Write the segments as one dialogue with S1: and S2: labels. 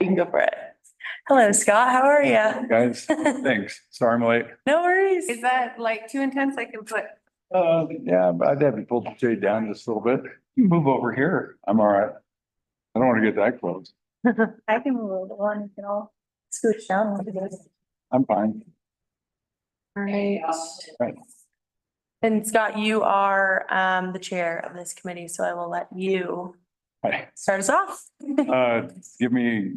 S1: You can go for it. Hello, Scott. How are you?
S2: Guys, thanks. Sorry I'm late.
S1: No worries.
S3: Is that like too intense? I can put,
S2: Yeah, but I'd have to pull the shade down just a little bit. You move over here. I'm all right. I don't want to get that close.
S4: I can move a little one, you can all scooch down a little bit.
S2: I'm fine.
S1: All right.
S2: Right.
S1: And Scott, you are the chair of this committee, so I will let you
S2: Hi.
S1: start us off.
S2: Give me,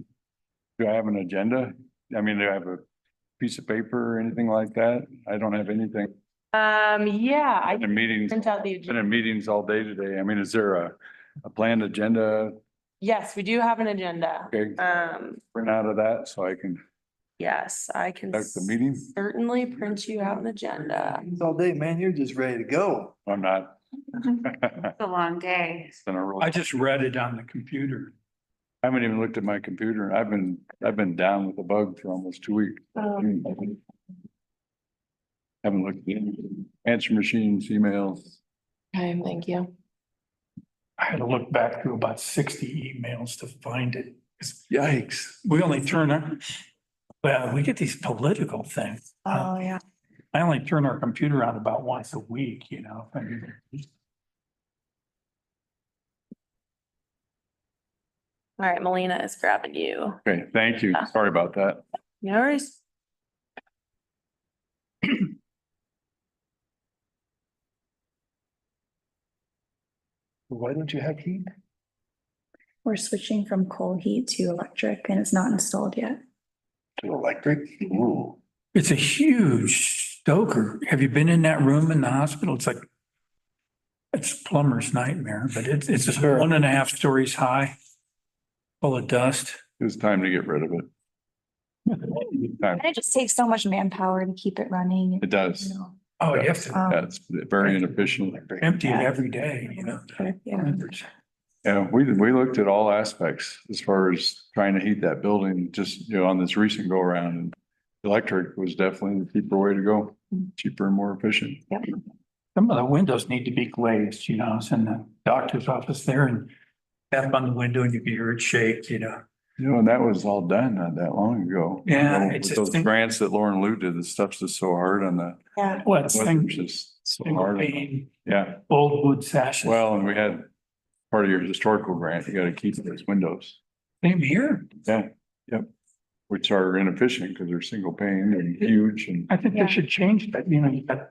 S2: do I have an agenda? I mean, do I have a piece of paper or anything like that? I don't have anything.
S1: Yeah, I
S2: I've been in meetings,
S1: sent out the
S2: been
S1: agenda.
S2: in meetings all day today. I mean, is there a planned agenda?
S1: Yes, we do have an agenda.
S2: Okay, print out of that so I can
S1: Yes, I can
S2: conduct the meeting.
S1: certainly print you out an agenda.
S5: All day, man, you're just ready to go.
S2: I'm not.
S3: it's a long day.
S2: It's been a real-
S6: I just read it on the computer.
S2: I haven't even looked at my computer. I've been down with a bug for almost 2 weeks. Haven't looked at answer machines, emails.
S1: Okay, thank you.
S6: I had to look back through about 60 emails to find it. 'Cause
S2: Yikes.
S6: we only turn our, well, we get these political things.
S4: Oh, yeah.
S6: I only turn our computer on about once a week,
S1: All right, Melina is grabbing you.
S2: Okay, thank you. Sorry about that.
S1: No worries.
S5: Why don't you have heat?
S4: We're switching from coal heat to electric and it's not installed yet.
S5: To electric? Ooh.
S6: It's a huge stoker. Have you been in that room in the hospital? It's like, it's a plumber's nightmare, but it's just 1.5 stories high, full of dust.
S2: It's time to get rid of it. Time.
S4: And it just takes so much manpower to keep it running.
S2: It does.
S4: You know.
S6: Oh, you have to
S2: Yeah, it's very inefficient.
S6: empty it every day,
S4: Yeah.
S2: Yeah, we looked at all aspects as far as trying to heat that building, just, on this recent go around. And electric was definitely the cheaper way to go, cheaper and more efficient.
S6: Some of the windows need to be glazed, it's in the doctor's office there and tap on the window and you can hear it shake.
S2: And that was all done not that long ago.
S6: Yeah,
S2: With
S6: it's
S2: those
S6: just-
S2: grants that Lauren Lou did, the stuff's just so hard on the.
S4: Yeah.
S6: Well, it's
S2: It's just so
S6: single
S2: hard.
S6: pane,
S2: Yeah,
S6: old wood sashes.
S2: well, and we had part of your historical grant, you gotta keep those windows.
S6: Same here.
S2: Yeah, yep. Which are inefficient because they're single pane and huge and.
S6: I think
S4: Yeah.
S6: they should change that, you got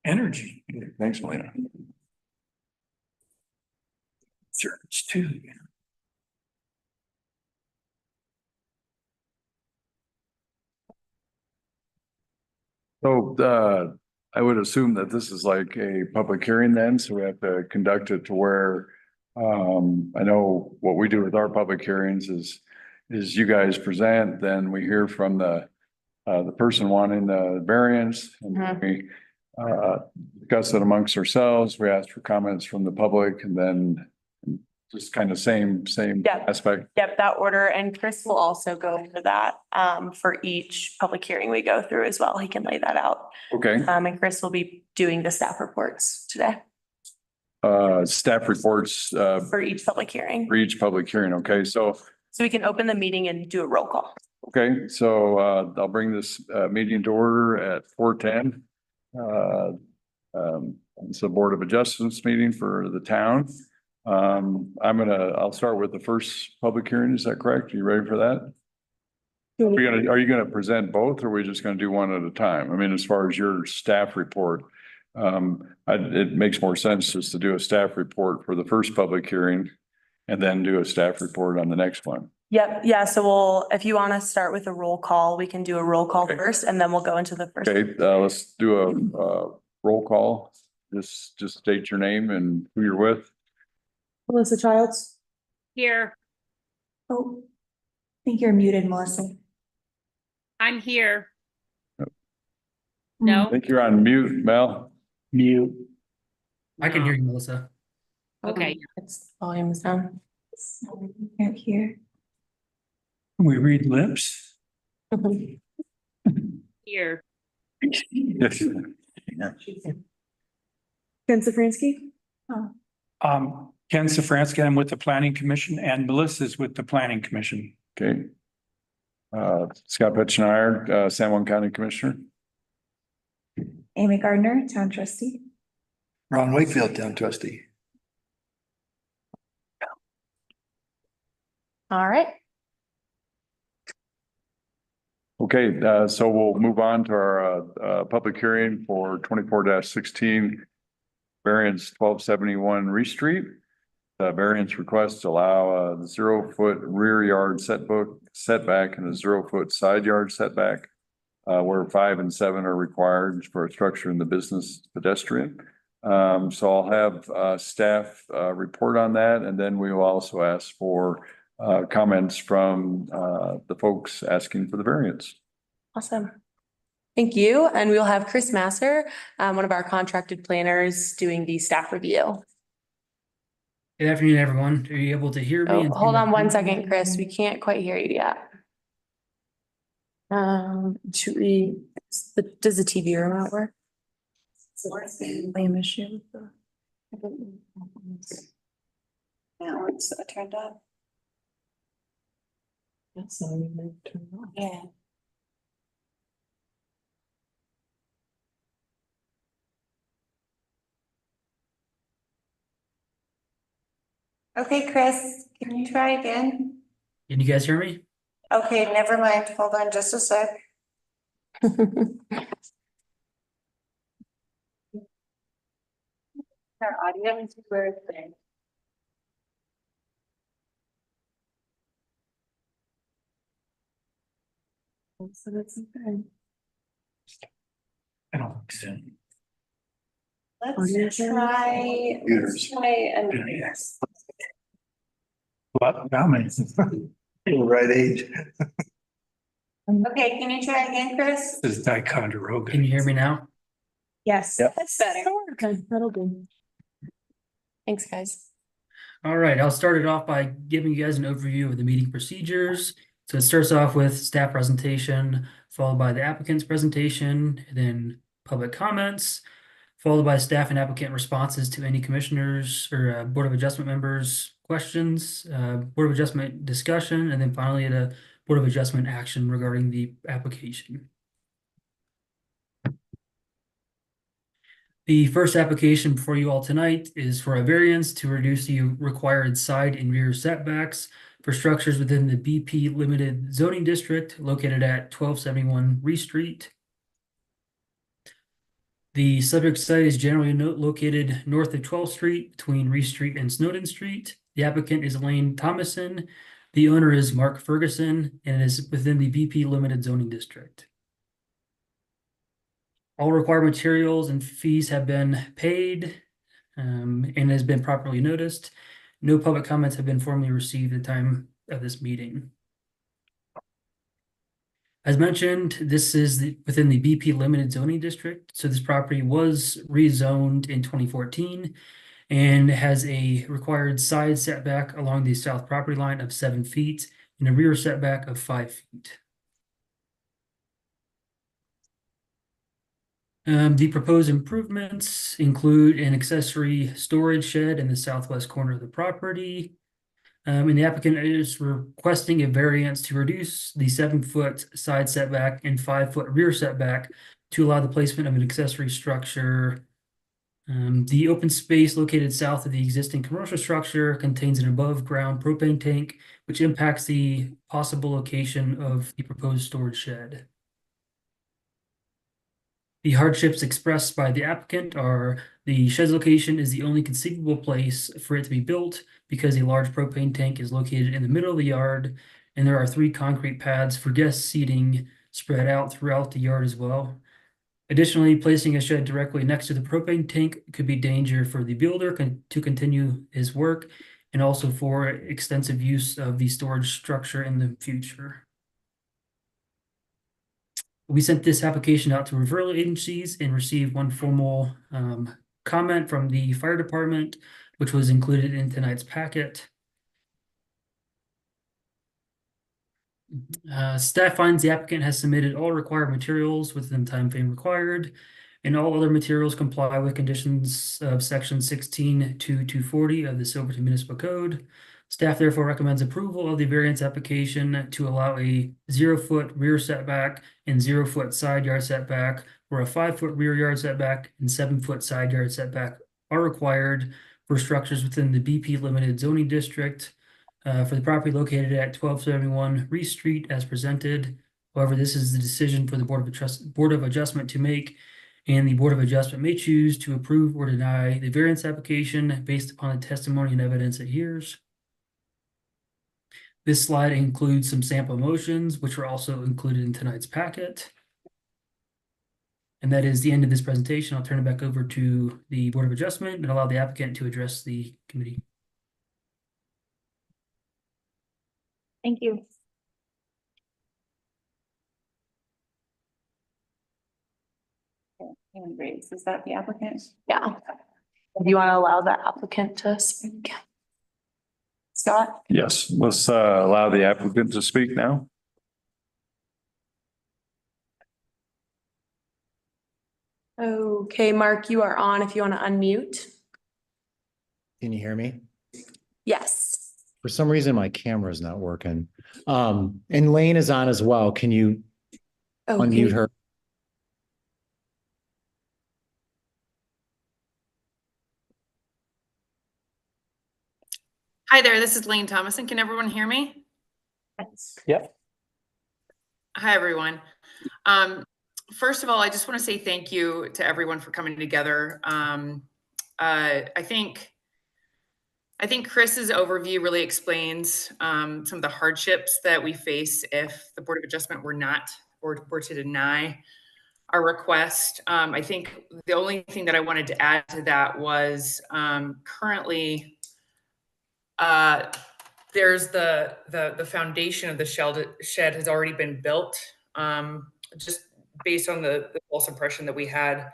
S6: energy
S2: Thanks, Melina.
S6: concerns too,
S2: So, I would assume that this is like a public hearing then, so we have to conduct it to where, I know what we do with our public hearings is you guys present, then we hear from the person wanting the variance and we, discuss it amongst ourselves. We ask for comments from the public and then just kind of same
S1: Yeah.
S2: aspect.
S1: Yep, that order. And Chris will also go over that for each public hearing we go through as well. He can lay that out.
S2: Okay,
S1: And Chris will be doing the staff reports today
S2: staff reports,
S1: for each public hearing.
S2: for each public hearing. Okay, so.
S1: So we can open the meeting and do a roll call.
S2: Okay, so I'll bring this meeting to order at 4:10. It's a Board of Adjustments meeting for the town. I'll start with the first public hearing. Is that correct? Are you ready for that? Are you gonna present both or are we just gonna do one at a time? I mean, as far as your staff report, it makes more sense just to do a staff report for the first public hearing and then do a staff report on the next one.
S1: Yep, yeah, so if you want to start with a roll call, we can do a roll call
S2: Okay.
S1: first and then we'll go into the first.
S2: Okay, let's do a roll call. Just state your name and who you're with.
S4: Melissa Childs.
S3: Here,
S4: Oh, I think you're muted, Melissa.
S3: I'm here.
S2: I
S3: No,
S2: think you're on mute, Mel.
S6: Mute.
S7: I can hear you, Melissa.
S3: okay,
S1: It's volume is down.
S4: Can't hear.
S6: Can we read lips?
S3: here.
S2: Yes.
S1: Ken Safransky?
S4: Oh,
S6: Ken Safransky, I'm with the Planning Commission, and Melissa's with the Planning Commission.
S2: Okay. Scott Petchenard, San Juan County Commissioner.
S4: Amy Gardner, town trustee.
S5: Ron Wakefield, town trustee.
S1: All right.
S2: Okay, so we'll move on to our public hearing for 24-16 variance 1271 Reese Street. The variance requests allow the 0-foot rear yard setback and a 0-foot side yard setback, where 5 and 7 are required for a structure in the business pedestrian. So I'll have staff report on that, and then we will also ask for comments from the folks asking for the variance.
S1: Awesome. Thank you. And we'll have Chris Masser, one of our contracted planners, doing the staff review.
S7: Good afternoon, everyone. Are you able to hear me?
S1: Oh,
S7: and see
S1: hold
S7: my
S1: on one
S7: screen?
S1: second, Chris. We can't quite hear you yet. Should we, does the TV remote work?
S4: Same issue.
S1: Now it's turned up. That's not even turned on. Yeah.
S8: Okay, Chris, can you try again?
S7: Can you guys hear me?
S8: Okay, never mind. Hold on just a sec. Our audio is weird thing.
S1: So that's okay.
S6: I don't think so.
S8: Let's try,
S5: Computers.
S8: and
S6: Yes. What? How many?
S5: The right age.
S8: okay, can you try again, Chris?
S6: This is Ticonderoga.
S7: Can you hear me now?
S4: Yes.
S2: Yep.
S8: That's better.
S1: Okay, that'll do. Thanks, guys.
S7: All right, I'll start it off by giving you guys an overview of the meeting procedures. So it starts off with staff presentation, followed by the applicant's presentation, and then public comments, followed by staff and applicant responses to any commissioners or Board of Adjustment members' questions, Board of Adjustment discussion, and then finally the Board of Adjustment action regarding the application. The first application before you all tonight is for a variance to reduce the required side and rear setbacks for structures within the BP Limited Zoning District located at 1271 Reese Street. The subject site is generally located north of 12th Street between Reese Street and Snowden Street. The applicant is Elaine Thomason. The owner is Mark Ferguson, and it is within the BP Limited Zoning District. All required materials and fees have been paid and has been properly noticed. No public comments have been formally received at the time of this meeting. As mentioned, this is within the BP Limited Zoning District. So this property was rezoned in 2014 and has a required side setback along the south property line of 7 feet and a rear setback of 5 feet. The proposed improvements include an accessory storage shed in the southwest corner of the property. And the applicant is requesting a variance to reduce the 7-foot side setback and 5-foot rear setback to allow the placement of an accessory structure. The open space located south of the existing commercial structure contains an above-ground propane tank, which impacts the possible location of the proposed storage shed. The hardships expressed by the applicant are the shed's location is the only conceivable place for it to be built because a large propane tank is located in the middle of the yard, and there are 3 concrete pads for guest seating spread out throughout the yard as well. Additionally, placing a shed directly next to the propane tank could be danger for the builder to continue his work and also for extensive use of the storage structure in the future. We sent this application out to referral agencies and received one formal comment from the fire department, which was included in tonight's packet. Staff finds the applicant has submitted all required materials within the time frame required, and all other materials comply with conditions of section 16.2.240 of the Silverton Municipal Code. Staff therefore recommends approval of the variance application to allow a 0-foot rear setback and 0-foot side yard setback, where a 5-foot rear yard setback and 7-foot side yard setback are required for structures within the BP limited zoning district for the property located at 1271 Reese Street as presented. However, this is the decision for the Board of Adjustment to make, and the Board of Adjustment may choose to approve or deny the variance application based upon the testimony and evidence it hears. This slide includes some sample motions, which are also included in tonight's packet. And that is the end of this presentation. I'll turn it back over to the Board of Adjustment and allow the applicant to address the committee.
S4: Thank you.
S8: Hand raised. Is that the applicant?
S1: Yeah. Do you want to allow the applicant to speak? Scott?
S2: Yes, let's allow the applicant to speak now.
S1: Okay, Mark, you are on if you want to unmute.
S9: Can you hear me?
S1: Yes.
S9: For some reason, my camera is not working. And Lane is on as well. Can you unmute her?
S10: Hi there, this is Lane Thomason. Can everyone hear me?
S9: Yep.
S10: Hi, everyone. First of all, I just want to say thank you to everyone for coming together. I think Chris's overview really explains some of the hardships that we face if the Board of Adjustment were to deny our request. I think the only thing that I wanted to add to that was currently there's the foundation of the shed has already been built, just based on the false impression that we had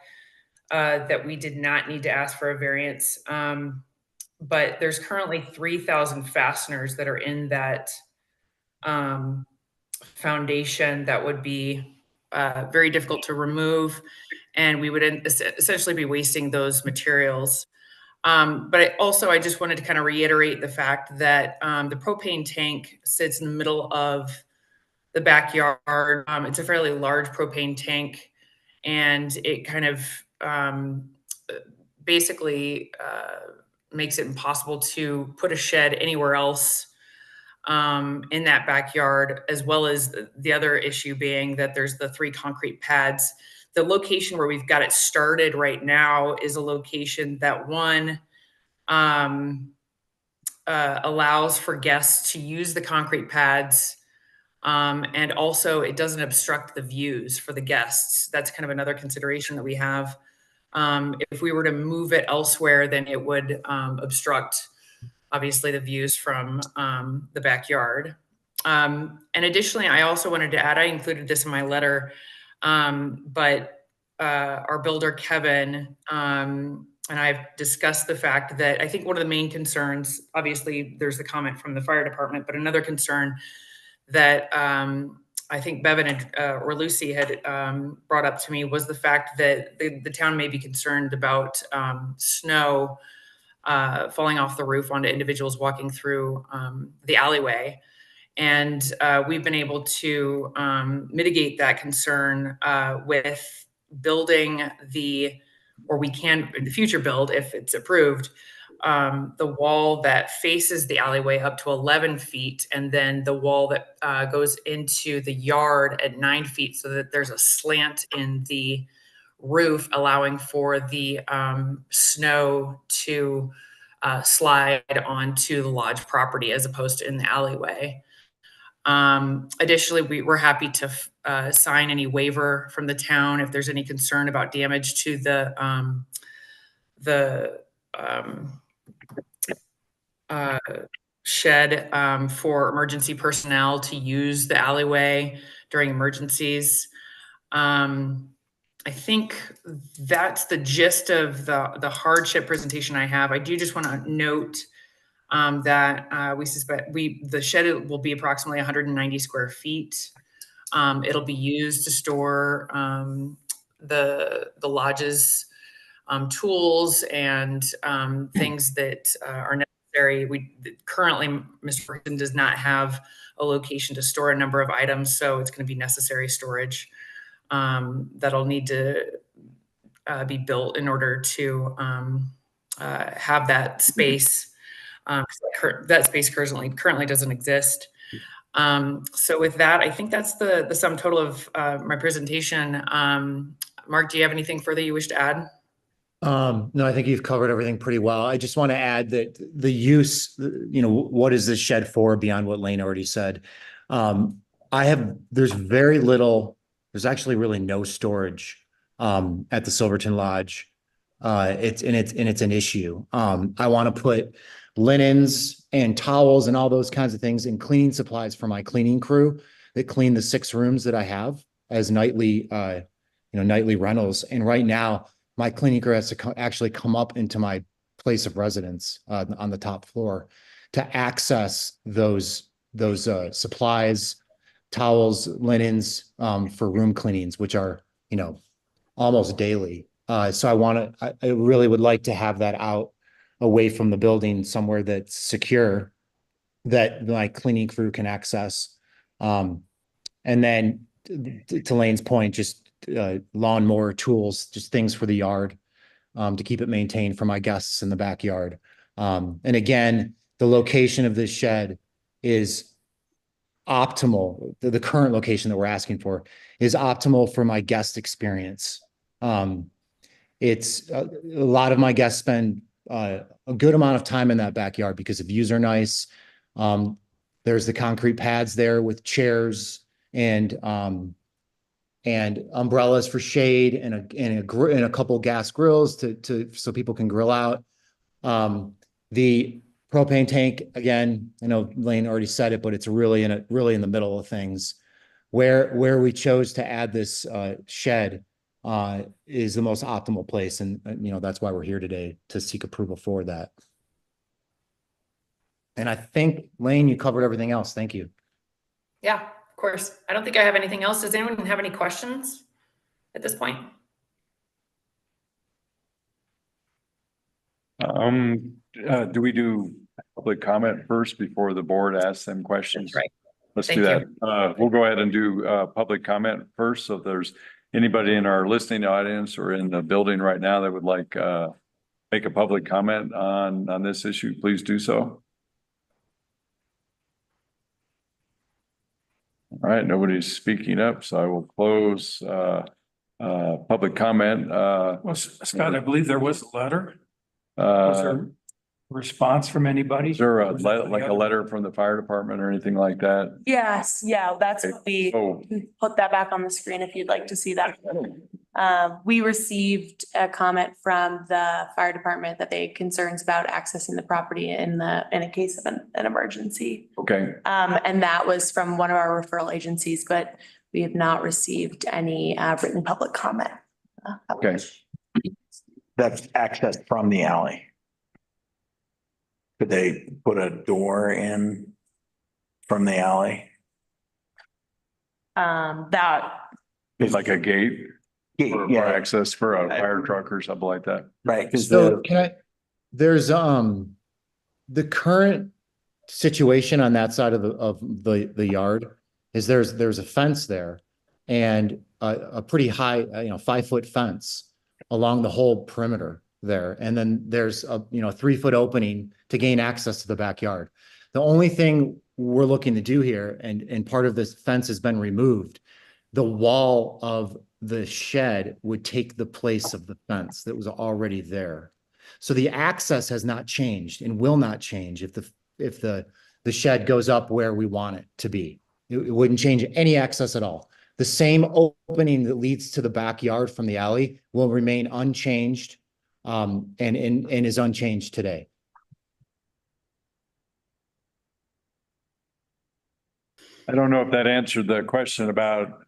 S10: that we did not need to ask for a variance. But there's currently 3,000 fasteners that are in that foundation that would be very difficult to remove, and we would essentially be wasting those materials. But I just wanted to kind of reiterate the fact that the propane tank sits in the middle of the backyard. It's a fairly large propane tank, and it kind of basically makes it impossible to put a shed anywhere else in that backyard, as well as the other issue being that there's the 3 concrete pads. The location where we've got it started right now is a location that allows for guests to use the concrete pads, and also it doesn't obstruct the views for the guests. That's kind of another consideration that we have. If we were to move it elsewhere, then it would obstruct, obviously, the views from the backyard. And additionally, I also wanted to add, I included this in my letter, but our builder, Kevin, and I've discussed the fact that I think one of the main concerns, obviously there's the comment from the fire department, but another concern that I think Bevan or Lucy had brought up to me was the fact that the town may be concerned about snow falling off the roof onto individuals walking through the alleyway. And we've been able to mitigate that concern with building or we can in the future build, if it's approved, the wall that faces the alleyway up to 11 feet, and then the wall that goes into the yard at 9 feet, so that there's a slant in the roof, allowing for the snow to slide onto the lodge property as opposed to in the alleyway. Additionally, we're happy to sign any waiver from the town if there's any concern about damage to the shed for emergency personnel to use the alleyway during emergencies. I think that's the gist of the hardship presentation I have. I do just want to note that we suspect the shed will be approximately 190 square feet. It'll be used to store the lodge's tools and things that are necessary. Currently, Mr. Ferguson does not have a location to store a number of items, so it's going to be necessary storage that'll need to be built in order to have that space. That space currently doesn't exist. So with that, I think that's the sum total of my presentation. Mark, do you have anything further you wish to add?
S9: No, I think you've covered everything pretty well. I just want to add that the use, what is this shed for beyond what Lane already said? There's very little, there's actually really no storage at the Silverton Lodge. It's an issue. I want to put linens and towels and all those kinds of things and cleaning supplies for my cleaning crew that clean the 6 rooms that I have as nightly rentals. And right now, my cleaning crew has to actually come up into my place of residence on the top floor to access those supplies, towels, linens for room cleanings, which are, almost daily. So I really would like to have that out away from the building somewhere that's secure that my cleaning crew can access. And then to Lane's point, just lawnmower tools, just things for the yard to keep it maintained for my guests in the backyard. And again, the location of this shed is optimal. The current location that we're asking for is optimal for my guest experience. It's a lot of my guests spend a good amount of time in that backyard because the views are nice. There's the concrete pads there with chairs and umbrellas for shade and a couple gas grills so people can grill out. The propane tank, again, I know Lane already said it, but it's really in the middle of things. Where we chose to add this shed is the most optimal place, and that's why we're here today to seek approval for that. And I think, Lane, you covered everything else. Thank you.
S10: Yeah, of course. I don't think I have anything else. Does anyone have any questions at this point?
S2: Do we do public comment first before the board asks them questions?
S10: That's right.
S2: Let's
S10: Thank
S2: do that. We'll go ahead and do public comment first. So if there's anybody in our listening audience or in the building right now that would like make a public comment on this issue, please do so. All right, nobody's speaking up, so I will close public comment.
S6: Well, Scott, I believe there was a letter. Was there a response from anybody?
S2: Is there a letter from the fire department or anything like that?
S1: Yes, yeah, that's what we
S2: Oh,
S1: put that back on the screen if you'd like to see that. We received a comment from the fire department that they had concerns about accessing the property in a case of an emergency.
S2: okay.
S1: And that was from one of our referral agencies, but we have not received any written public comment.
S2: Okay.
S5: That's access from the alley. Could they put a door in from the alley?
S1: That,
S2: It's like a gate for
S5: Yeah,
S2: access for a fire truck or something like that.
S5: right, because
S9: So there's the current situation on that side of the yard is there's a fence there and a pretty high, 5-foot fence along the whole perimeter there. And then there's a 3-foot opening to gain access to the backyard. The only thing we're looking to do here, and part of this fence has been removed, the wall of the shed would take the place of the fence that was already there. So the access has not changed and will not change if the shed goes up where we want it to be. It wouldn't change any access at all. The same opening that leads to the backyard from the alley will remain unchanged and is unchanged today.
S2: I don't know if that answered the question about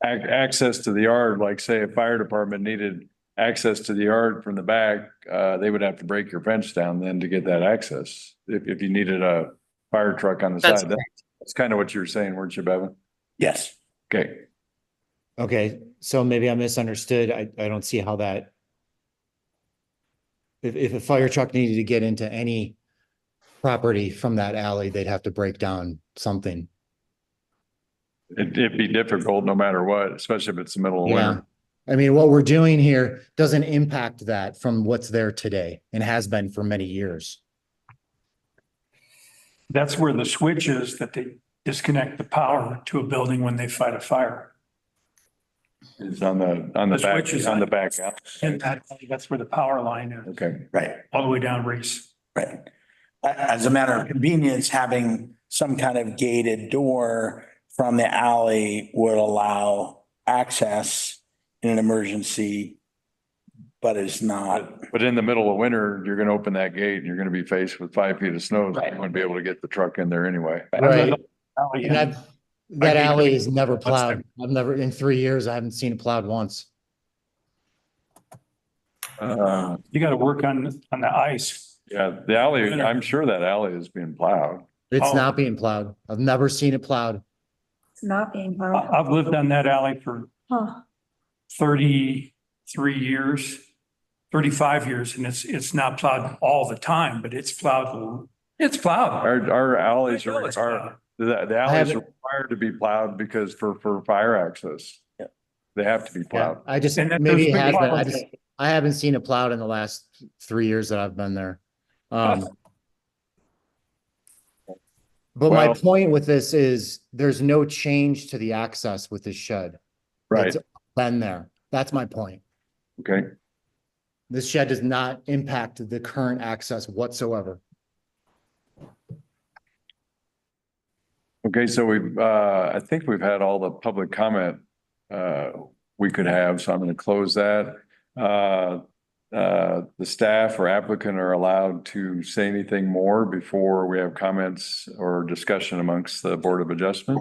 S2: access to the yard. Like say a fire department needed access to the yard from the back, they would have to break your fence down then to get that access. If you needed a fire truck on the
S10: That's
S2: side,
S10: correct.
S2: that's kind of what you were saying, weren't you, Bevan?
S5: yes,
S2: Okay,
S9: Okay, so maybe I misunderstood. I don't see how that. If a fire truck needed to get into any property from that alley, they'd have to break down something.
S2: It'd be difficult no matter what, especially if it's the middle of
S9: Yeah.
S2: winter.
S9: I mean, what we're doing here doesn't impact that from what's there today and has been for many years.
S6: That's where the switch is that they disconnect the power to a building when they fight a fire.
S2: It's on the
S6: The
S2: back,
S6: switch is
S2: on the
S6: on-
S2: back.
S6: And that's where the power line is,
S2: Okay.
S5: Right,
S6: all the way down Reese.
S5: right. As a matter of convenience, having some kind of gated door from the alley would allow access in an emergency, but is not.
S2: But in the middle of winter, you're gonna open that gate and you're gonna be faced with 5 feet of snow. So you
S5: Right.
S2: wouldn't be able to get the truck in there anyway.
S9: Right.
S6: Oh,
S9: And
S6: yeah.
S9: that alley is never
S6: What's
S9: plowed. I've never, in 3 years, I haven't seen it plowed once.
S6: You gotta work on the ice.
S2: Yeah, the alley, I'm sure that alley is being plowed.
S9: It's
S6: Oh.
S9: not being plowed. I've never seen it plowed.
S4: It's not being plowed.
S6: I've lived on that alley for
S4: Huh.
S6: 33 years, 35 years, and it's not plowed all the time, but it's plowed. It's plowed.
S2: Our alleys
S6: I know it's plowed.
S2: are, the alleys are
S9: haven't-
S2: required to be plowed because for fire access.
S5: Yeah.
S2: They have to be
S9: Yeah,
S2: plowed.
S9: I just,
S6: And then
S9: maybe
S6: those
S9: it has
S6: big
S9: been.
S6: potholes-
S9: I haven't seen it plowed in the last 3 years that I've been there. But my
S2: Well-
S9: point with this is there's no change to the access with this shed.
S2: Right,
S9: It's been there. That's my point.
S2: okay.
S9: This shed does not impact the current access whatsoever.
S2: Okay, so we've, I think we've had all the public comment we could have, so I'm gonna close that. The staff or applicant are allowed to say anything more before we have comments or discussion amongst the Board of Adjustment?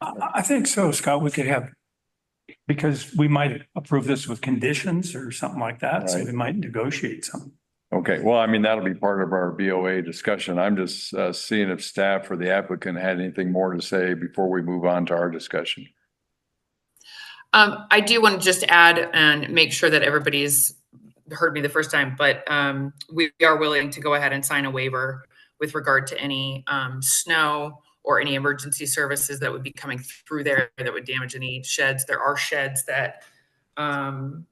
S6: I think so, Scott. We could have, because we might approve this with conditions or something like that, so
S2: Right.
S6: we might negotiate something.
S2: Okay, well, I mean, that'll be part of our BOA discussion. I'm just seeing if staff or the applicant had anything more to say before we move on to our discussion.
S10: I do want to just add and make sure that everybody's heard me the first time, but we are willing to go ahead and sign a waiver with regard to any snow or any emergency services that would be coming through there that would damage any sheds. There are sheds that line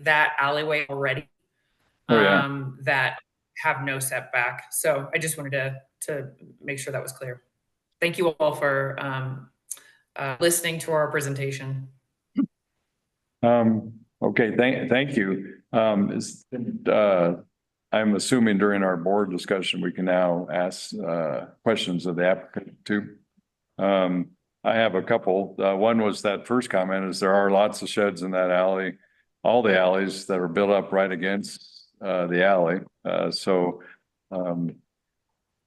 S10: that alleyway already.
S2: Oh, yeah.
S10: That have no setback. So I just wanted to make sure that was clear. Thank you all for listening to our presentation.
S2: Okay, thank you. I'm assuming during our board discussion, we can now ask questions of the applicant too. I have a couple. One was that first comment is there are lots of sheds in that alley, all the alleys that are built up right against the alley. So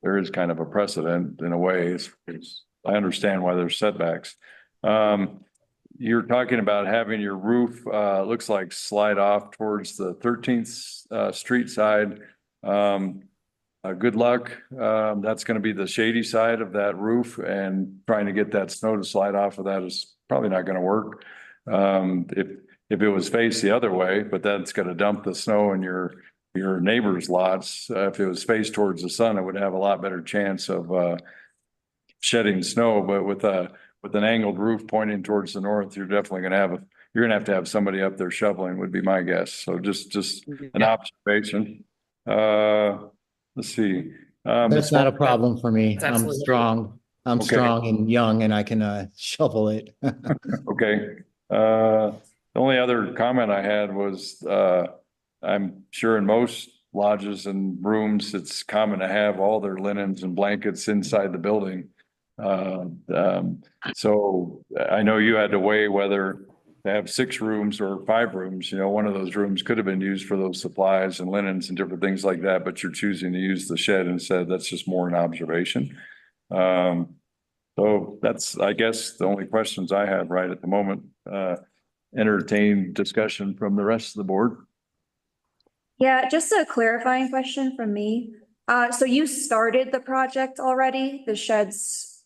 S2: there is kind of a precedent in a way. I understand why there's setbacks. You're talking about having your roof, looks like slide off towards the 13th Street side. Good luck. That's going to be the shady side of that roof, and trying to get that snow to slide off of that is probably not going to work. If it was faced the other way, but that's going to dump the snow in your neighbor's lots. If it was faced towards the sun, it would have a lot better chance of shedding snow. But with an angled roof pointing towards the north, you're definitely going to have to have somebody up there shoveling, would be my guess. So just an observation. Let's see.
S9: That's not a problem for me.
S10: That's
S9: I'm
S10: absolutely-
S9: strong. I'm
S2: Okay.
S9: strong and young and I can shovel it.
S2: Okay. The only other comment I had was, I'm sure in most lodges and rooms, it's common to have all their linens and blankets inside the building. So I know you had to weigh whether to have 6 rooms or 5 rooms. You know, one of those rooms could have been used for those supplies and linens and different things like that, but you're choosing to use the shed instead. That's just more an observation. So that's, I guess, the only questions I have right at the moment. Entertain discussion from the rest of the board.
S4: Yeah, just a clarifying question from me. So you started the project already, the sheds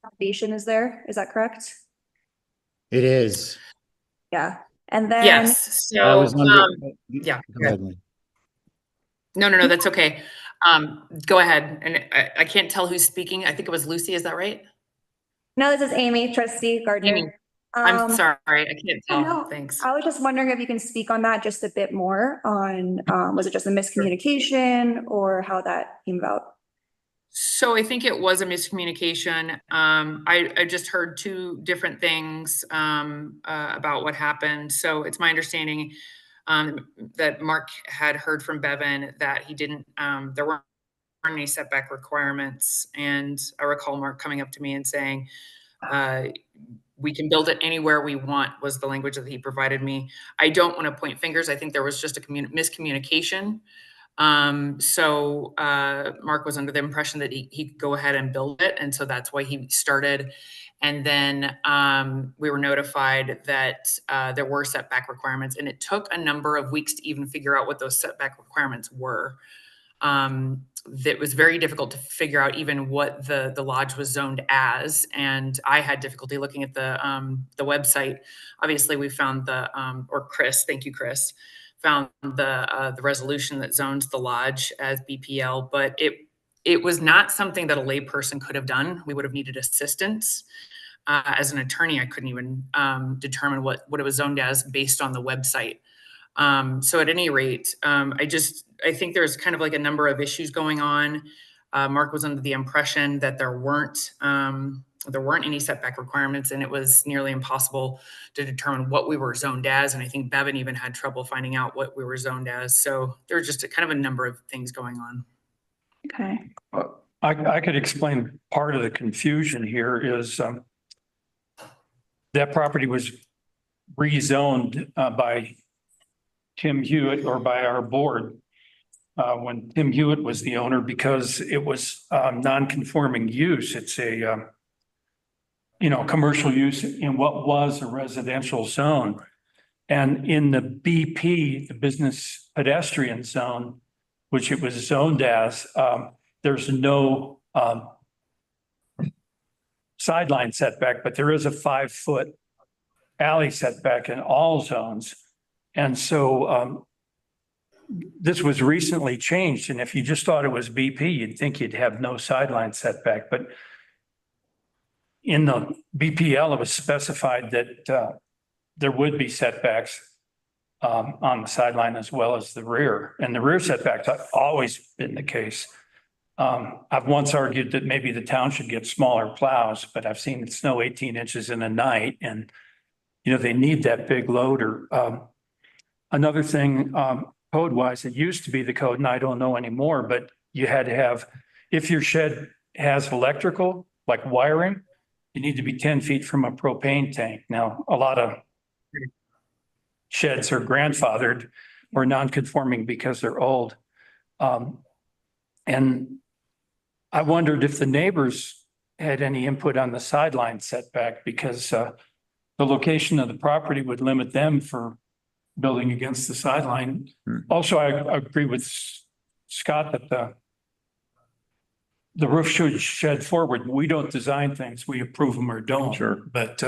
S4: foundation is there, is that correct?
S9: It is.
S4: Yeah, and then.
S10: Yes,
S9: I
S10: so,
S9: was under.
S10: yeah,
S9: Go ahead, Lynn.
S10: no, that's okay. Go ahead, and I can't tell who's speaking. I think it was Lucy, is that right?
S4: No, this is Amy, trustee Gardner.
S10: Amy, I'm sorry, I can't
S4: Oh,
S10: tell,
S4: no,
S10: thanks.
S4: I was just wondering if you can speak on that just a bit more on, was it just a miscommunication or how that came about?
S10: So I think it was a miscommunication. I just heard two different things about what happened. So it's my understanding that Mark had heard from Bevan that he didn't, there weren't any setback requirements. And I recall Mark coming up to me and saying, we can build it anywhere we want, was the language that he provided me. I don't want to point fingers. I think there was just a miscommunication. So Mark was under the impression that he could go ahead and build it. And so that's why he started. And then we were notified that there were setback requirements, and it took a number of weeks to even figure out what those setback requirements were. That was very difficult to figure out even what the lodge was zoned as. And I had difficulty looking at the website. Obviously we found or Chris, thank you, Chris, found the resolution that zones the lodge as BPL, but it was not something that a layperson could have done. We would have needed assistance. As an attorney, I couldn't even determine what it was zoned as based on the website. So at any rate, I think there's kind of like a number of issues going on. Mark was under the impression that there weren't any setback requirements, and it was nearly impossible to determine what we were zoned as. And I think Bevan even had trouble finding out what we were zoned as. So there's just kind of a number of things going on.
S4: Okay.
S6: I could explain part of the confusion here is that property was rezoned by Tim Hewitt or by our board when Tim Hewitt was the owner, because it was non-conforming use. It's a commercial use in what was a residential zone. And in the BP, the business pedestrian zone, which it was zoned as, there's no sideline setback, but there is a 5-foot alley setback in all zones. And so this was recently changed. And if you just thought it was BP, you'd think you'd have no sideline setback. But in the BPL, it was specified that there would be setbacks on the sideline as well as the rear. And the rear setbacks have always been the case. I've once argued that maybe the town should get smaller plows, but I've seen it snow 18 inches in a night, and they need that big loader. Another thing, code wise, it used to be the code, and I don't know anymore, but you had to have, if your shed has electrical, like wiring, you need to be 10 feet from a propane tank. Now, a lot of sheds are grandfathered or non-conforming because they're old. And I wondered if the neighbors had any input on the sideline setback, because the location of the property would limit them for building against the sideline. Also, I agree with Scott that the roof should shed forward. We don't design things, we approve them or don't.
S2: Sure.
S6: But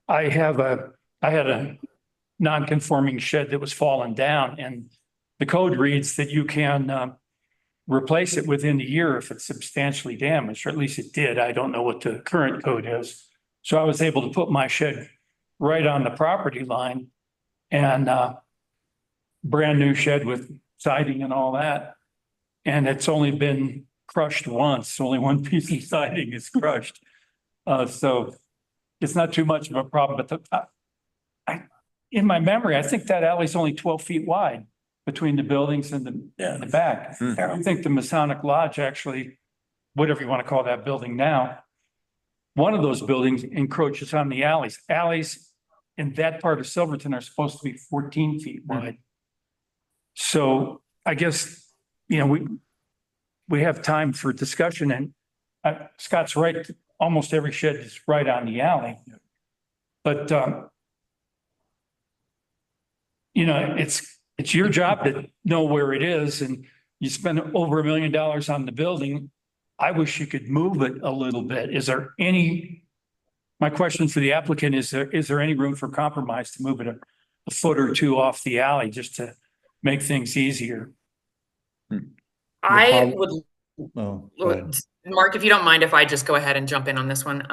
S6: I had a non-conforming shed that was falling down, and the code reads that you can replace it within a year if it's substantially damaged, or at least it did. I don't know what the current code is. So I was able to put my shed right on the property line, and brand new shed with siding and all that. And it's only been crushed once. Only one piece of siding is crushed. So it's not too much of a problem, but in my memory, I think that alley's only 12 feet wide between the buildings and the back. I think the Masonic Lodge actually, whatever you want to call that building now, one of those buildings encroaches on the alleys. Alleys in that part of Silverton are supposed to be 14 feet wide. So I guess, we have time for discussion, and Scott's right. Almost every shed is right on the alley. But, it's your job to know where it is, and you spend over $1 million on the building. I wish you could move it a little bit. Is there any? My question for the applicant is there any room for compromise to move it a foot or two off the alley just to make things easier?
S10: I would,
S9: Oh, go ahead.
S10: Mark, if you don't mind if I just go ahead and jump in on this one.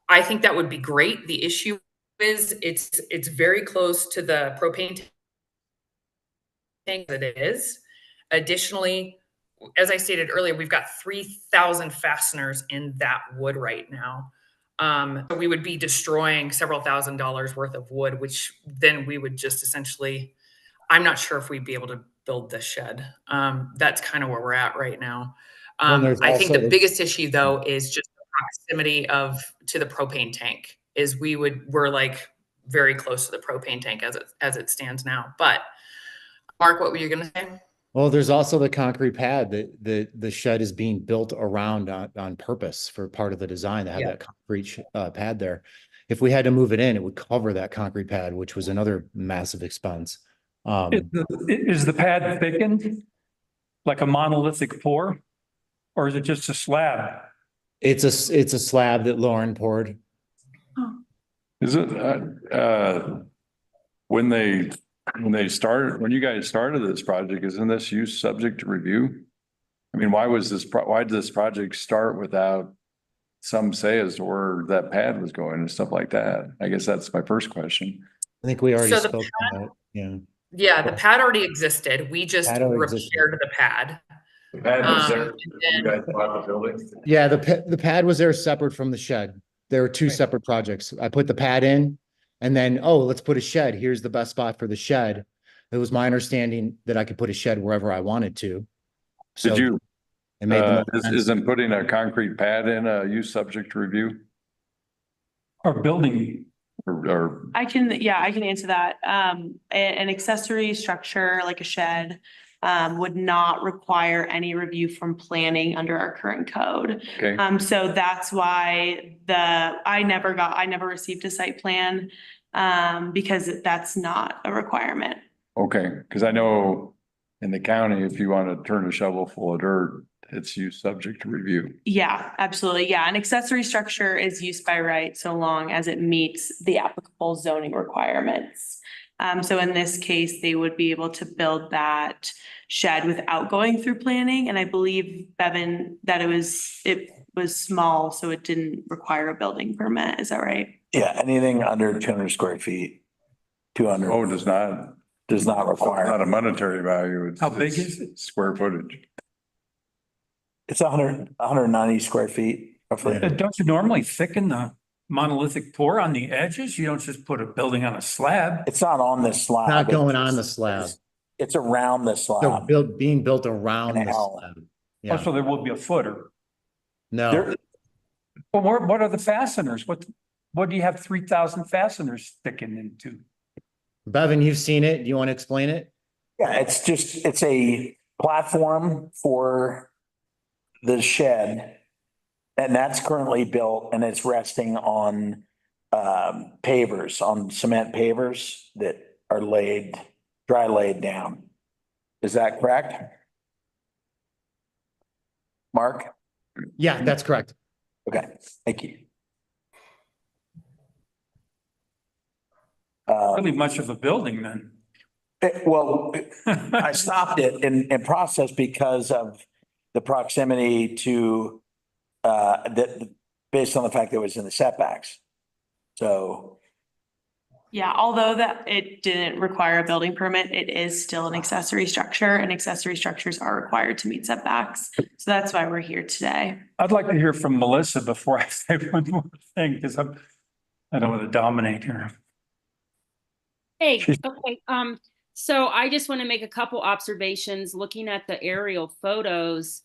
S10: I think that would be great. The issue is it's very close to the propane tank that it is. Additionally, as I stated earlier, we've got 3,000 fasteners in that wood right now. So we would be destroying several $1,000s worth of wood, which then we would just essentially, I'm not sure if we'd be able to build this shed. That's kind of where we're at right now.
S9: there's
S10: I think
S9: also
S10: the
S9: the-
S10: biggest issue though is just the proximity to the propane tank. We're like very close to the propane tank as it stands now. But Mark, what were you gonna say?
S9: Well, there's also the concrete pad that the shed is being built around on purpose for part of the design to have
S10: Yeah.
S9: that concrete pad there. If we had to move it in, it would cover that concrete pad, which was another massive expense.
S6: Is the pad thickened? Like a monolithic pour? Or is it just a slab?
S9: It's a slab that Lauren poured.
S2: Is it, when you guys started this project, isn't this use subject to review? I mean, why did this project start without some say as to where that pad was going and stuff like that? I guess that's my first question.
S9: I think we already
S10: So the
S9: spoke about it. Yeah.
S10: Yeah, the pad already existed. We just
S9: Pad already existed.
S10: repaired the pad.
S2: The pad
S10: was there
S2: when you guys bought the building?
S9: Yeah, the pad was there separate from the shed. There were two separate projects. I put the pad in and then, let's put a shed. Here's the best spot for the shed. It was my understanding that I could put a shed wherever I wanted to. So
S2: Did you,
S9: it made the most sense.
S2: isn't putting a concrete pad in a use subject to review?
S6: Or building?
S2: Or
S1: I can answer that. An accessory structure like a shed would not require any review from planning under our current code.
S2: okay,
S1: So that's why I never received a site plan because that's not a requirement.
S2: okay, because I know in the county, if you want to turn a shovel full of dirt, it's use subject to review.
S1: Yeah, absolutely. Yeah, an accessory structure is used by right so long as it meets the applicable zoning requirements. So in this case, they would be able to build that shed without going through planning. And I believe, Bevan, that it was small, so it didn't require a building permit. Is that right?
S5: Yeah, anything under 200 square feet, 200
S2: Oh, it does not,
S5: does not
S2: not
S5: require.
S2: a monetary value. It's-
S6: How big
S2: it's
S6: is it?
S2: Square footage.
S5: It's 190 square feet roughly.
S6: Don't you normally thicken the monolithic pour on the edges? You don't just put a building on a slab.
S5: It's not on this slab.
S9: Not going
S5: It's-
S9: on the slab.
S5: It's around the
S9: So
S5: slab.
S9: being built around
S5: An
S9: the
S5: L.
S9: slab.
S6: Oh,
S9: Yeah,
S6: so there will be a footer.
S9: no,
S5: There,
S6: But what are the fasteners? What do you have 3,000 fasteners sticking into?
S9: Bevan, you've seen it. Do you want to explain it?
S5: yeah, it's a platform for the shed. And that's currently built and it's resting on pavers, on cement pavers that are dry laid down. Is that correct? Mark?
S9: Yeah, that's correct.
S5: Okay, thank you.
S6: Really much of a building then.
S5: Well, I stopped it in process because of the proximity to based on the fact that it was in the setbacks. So,
S1: Yeah, although that it didn't require a building permit, it is still an accessory structure and accessory structures are required to meet setbacks. So that's why we're here today.
S6: I'd like to hear from Melissa before I say one more thing, because I don't want to dominate here.
S3: Hey, okay, so I just want to make a couple observations looking at the aerial photos.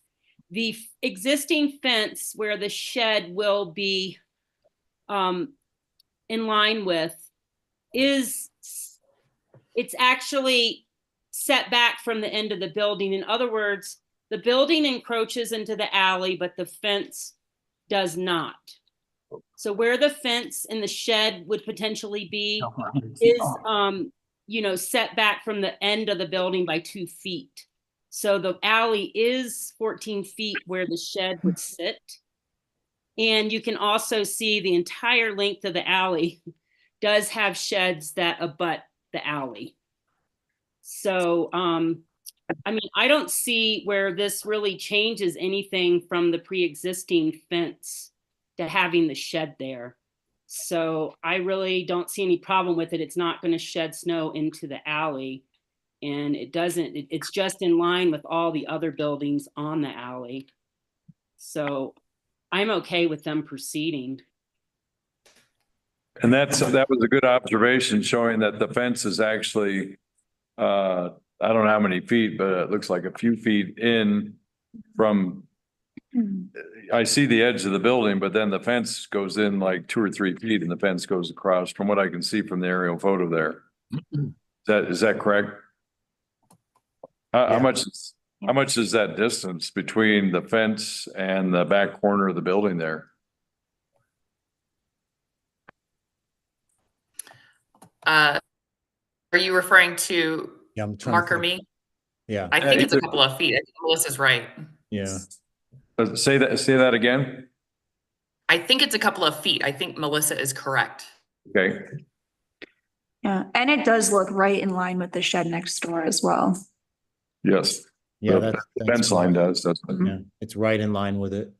S3: The existing fence where the shed will be in line with it's actually set back from the end of the building. In other words, the building encroaches into the alley, but the fence does not. So where the fence and the shed would potentially be is, set back from the end of the building by 2 feet. So the alley is 14 feet where the shed would sit. And you can also see the entire length of the alley does have sheds that abut the alley. So, I mean, I don't see where this really changes anything from the pre-existing fence to having the shed there. So I really don't see any problem with it. It's not going to shed snow into the alley. And it doesn't, it's just in line with all the other buildings on the alley. So I'm okay with them proceeding.
S2: And that was a good observation showing that the fence is actually, I don't know how many feet, but it looks like a few feet in from, I see the edge of the building, but then the fence goes in like 2 or 3 feet and the fence goes across from what I can see from the aerial photo there. Is that correct? How
S5: Yeah.
S2: how much is that distance between the fence and the back corner of the building there?
S10: Are you referring to
S9: Yeah, I'm trying
S10: Mark
S9: to
S10: or
S9: think.
S10: me?
S9: Yeah,
S10: I think it's a
S2: either.
S10: couple of feet. I think Melissa's right.
S9: yeah.
S2: Say that again.
S10: I think it's a couple of feet. I think Melissa is correct.
S2: Okay.
S4: Yeah, and it does look right in line with the shed next door as well.
S2: Yes.
S9: Yeah,
S2: The
S9: that's
S2: fence line does, doesn't it?
S9: Yeah, it's right in line with it.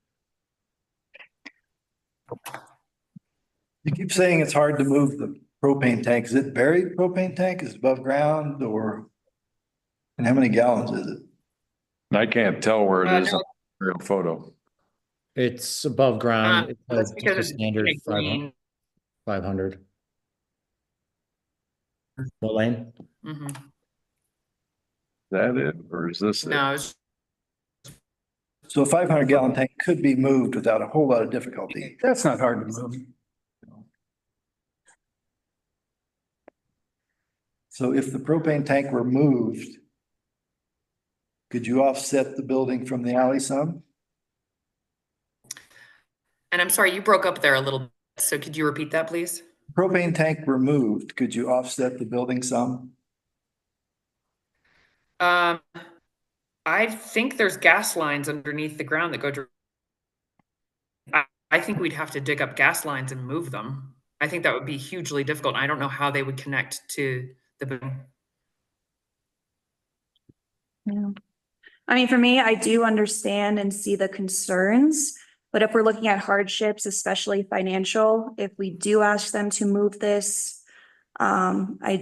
S11: You keep saying it's hard to move the propane tank. Is it buried propane tank? Is it above ground or? And how many gallons is it?
S2: And I can't tell where it is
S10: No.
S2: on the aerial photo.
S9: It's above ground. It's
S10: That's
S9: just
S10: because
S9: a
S10: it's
S9: standard
S10: painted green.
S9: 500. What lane?
S10: Mhm.
S2: Is that it, or is this it?
S10: No, it's
S11: So a 500 gallon tank could be moved without a whole lot of difficulty.
S6: That's not hard to move.
S11: So if the propane tank were moved, could you offset the building from the alley some?
S10: and I'm sorry, you broke up there a little bit. So could you repeat that, please?
S11: Propane tank removed, could you offset the building some?
S10: I think there's gas lines underneath the ground that go. I think we'd have to dig up gas lines and move them. I think that would be hugely difficult. I don't know how they would connect to the building.
S4: Yeah. I mean, for me, I do understand and see the concerns, but if we're looking at hardships, especially financial, if we do ask them to move this, I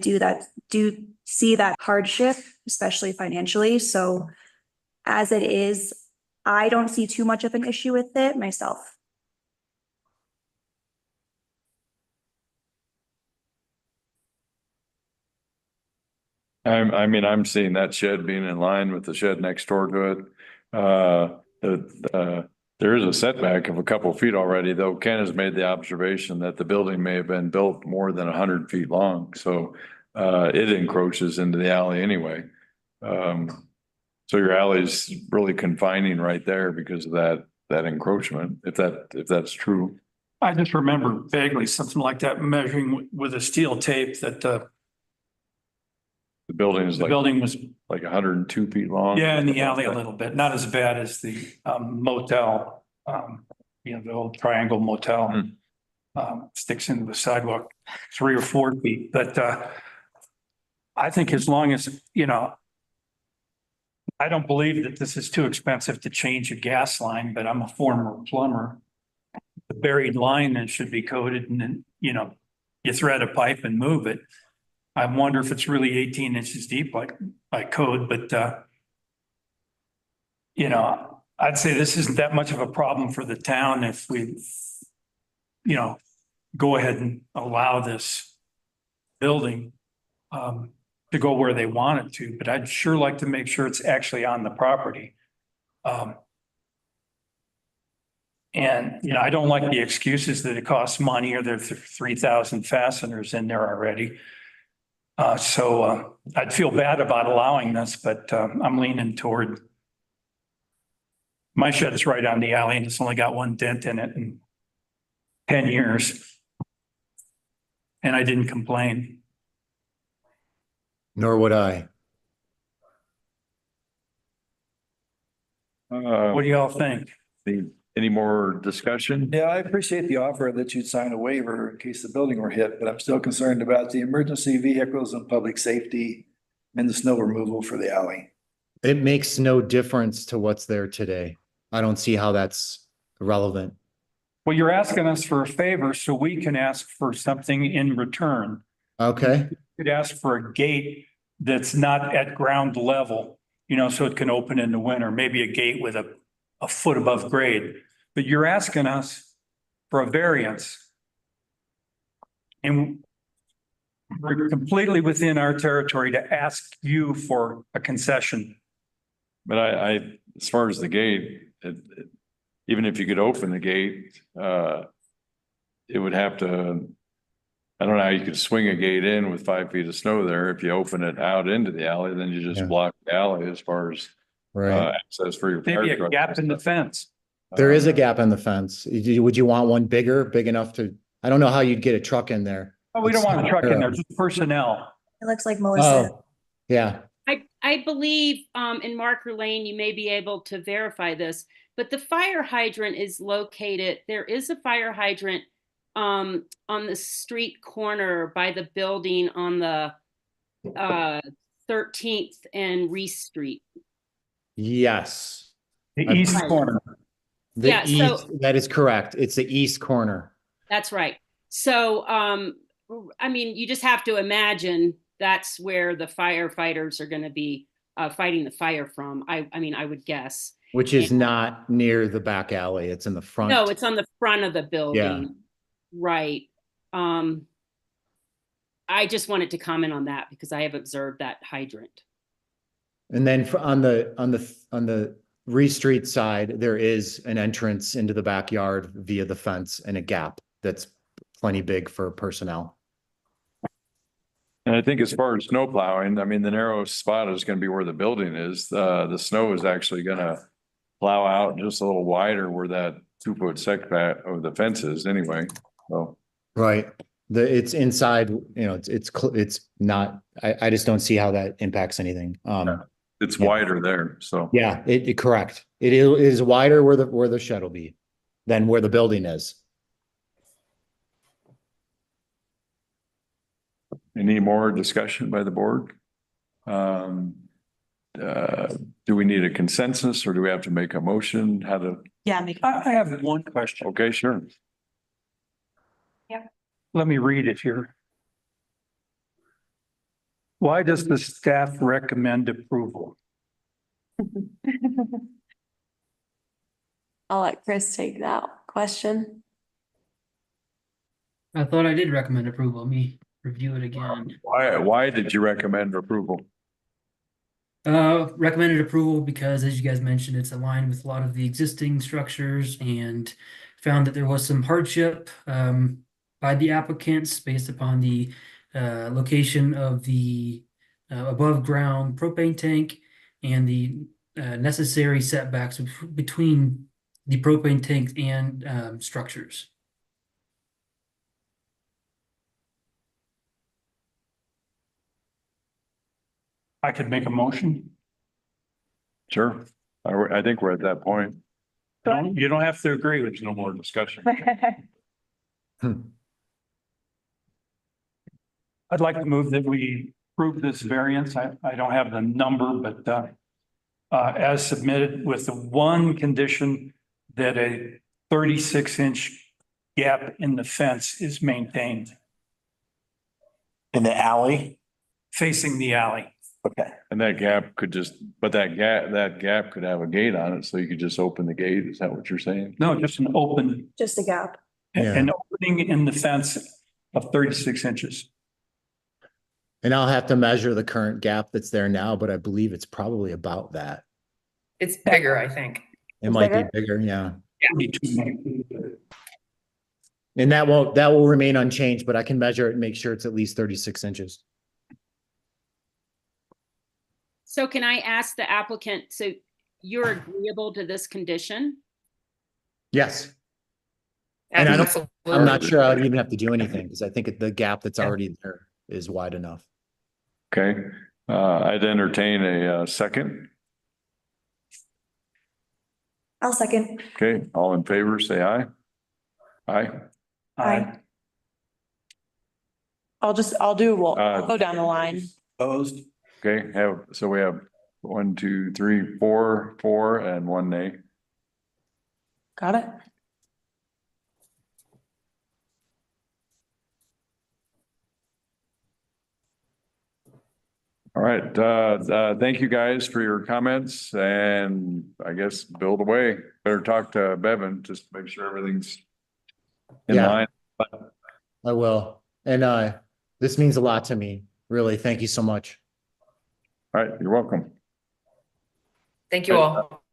S4: do see that hardship, especially financially. So as it is, I don't see too much of an issue with it myself.
S2: I mean, I'm seeing that shed being in line with the shed next door to it. There is a setback of a couple feet already, though Ken has made the observation that the building may have been built more than 100 feet long. So it encroaches into the alley anyway. So your alley's really confining right there because of that encroachment, if that's true.
S6: I just remember vaguely something like that measuring with a steel tape that
S2: The building is
S6: the
S2: like
S6: building was,
S2: 102 feet long.
S6: yeah, in the alley a little bit, not as bad as the motel, the old Triangle Motel. Sticks into the sidewalk 3 or 4 feet, but I think as long as, I don't believe that this is too expensive to change a gas line, but I'm a former plumber. The buried line then should be coated and then, you thread a pipe and move it. I wonder if it's really 18 inches deep like code, but I'd say this isn't that much of a problem for the town if we, go ahead and allow this building to go where they want it to, but I'd sure like to make sure it's actually on the property. And I don't like the excuses that it costs money or there's 3,000 fasteners in there already. So I'd feel bad about allowing this, but I'm leaning toward. My shed is right on the alley and it's only got one dent in it in 10 years. And I didn't complain.
S9: Nor would I.
S6: What do y'all think?
S2: Any more discussion?
S11: Yeah, I appreciate the offer that you'd sign a waiver in case the building were hit, but I'm still concerned about the emergency vehicles and public safety and the snow removal for the alley.
S9: It makes no difference to what's there today. I don't see how that's relevant.
S6: Well, you're asking us for a favor, so we can ask for something in return.
S9: Okay,
S6: You could ask for a gate that's not at ground level, so it can open in the winter, maybe a gate with a foot above grade. But you're asking us for a variance. And we're completely within our territory to ask you for a concession.
S2: But as far as the gate, even if you could open the gate, it would have to, I don't know how you could swing a gate in with 5 feet of snow there. If you open it out into the alley, then you just
S9: Yeah.
S2: block the alley as far as
S9: right.
S2: access for your fire
S6: Maybe a
S2: truck.
S6: gap in the fence.
S9: There is a gap in the fence. Would you want one big enough to, I don't know how you'd get a truck in there.
S6: Oh, we don't want a truck in there, just personnel.
S4: It looks like Melissa.
S9: Oh, yeah.
S3: I believe, in Marker Lane, you may be able to verify this, but the fire hydrant is located, there is a fire hydrant on the street corner by the building on the 13th and Reese Street.
S9: Yes.
S6: The east corner.
S9: The
S3: Yeah, so-
S9: east, that is correct. It's the east corner.
S3: That's right. So, I mean, you just have to imagine that's where the firefighters are going to be fighting the fire from. I mean, I would guess.
S9: Which is not near the back alley. It's in the front.
S3: No, it's on the front of the building.
S9: Yeah.
S3: Right. I just wanted to comment on that because I have observed that hydrant.
S9: And then on the Reese Street side, there is an entrance into the backyard via the fence and a gap that's plenty big for personnel.
S2: And I think as far as snow plowing, I mean, the narrowest spot is going to be where the building is. The snow is actually going to plow out just a little wider where that 2-foot setback of the fence is anyway. So.
S9: Right. It's inside, it's not, I just don't see how that impacts anything.
S2: It's
S9: Yeah.
S2: wider there, so.
S9: Yeah, correct. It is wider where the shed will be than where the building is.
S2: Any more discussion by the board? Do we need a consensus or do we have to make a motion? How to,
S1: Yeah,
S6: I have one question.
S2: okay, sure.
S6: Let me read it here. Why does the staff recommend approval?
S1: I'll let Chris take that question.
S7: I thought I did recommend approval. Let me review it again.
S2: Why did you recommend approval?
S7: Recommended approval because, as you guys mentioned, it's aligned with a lot of the existing structures and found that there was some hardship by the applicants based upon the location of the above ground propane tank and the necessary setbacks between the propane tank and structures.
S6: I could make a motion.
S2: Sure. I think we're at that point.
S6: You don't have to agree with
S2: There's no more discussion.
S6: I'd like to move that we approve this variance. I don't have the number, but as submitted with the one condition that a 36-inch gap in the fence is maintained
S5: In the alley?
S6: facing the alley.
S5: Okay.
S2: And that gap could just, but that gap could have a gate on it, so you could just open the gate. Is that what you're saying?
S6: No, just an open,
S4: Just a gap.
S9: Yeah.
S6: an opening in the fence of 36 inches.
S9: And I'll have to measure the current gap that's there now, but I believe it's probably about that.
S10: It's bigger, I think.
S9: It might be bigger, yeah.
S10: Yeah.
S9: And that will remain unchanged, but I can measure it and make sure it's at least 36 inches.
S3: So can I ask the applicant, so you're agreeable to this condition?
S9: Yes. And I'm
S10: Absolutely.
S9: not sure I'd even have to do anything because I think the gap that's already there is wide enough.
S2: Okay, I'd entertain a second.
S4: I'll second.
S2: Okay, all in favor, say aye. Aye.
S4: Aye.
S1: I'll go down the line.
S11: Opposed?
S2: Okay, so we have 1, 2, 3, 4, 4, and 1 nay.
S1: Got it?
S2: All right, thank you guys for your comments, and I guess build away. Better talk to Bevan, just to make sure everything's in
S9: Yeah.
S2: line.
S9: I will. And this means a lot to me, really. Thank you so much.
S2: All right, you're welcome.
S10: Thank you all.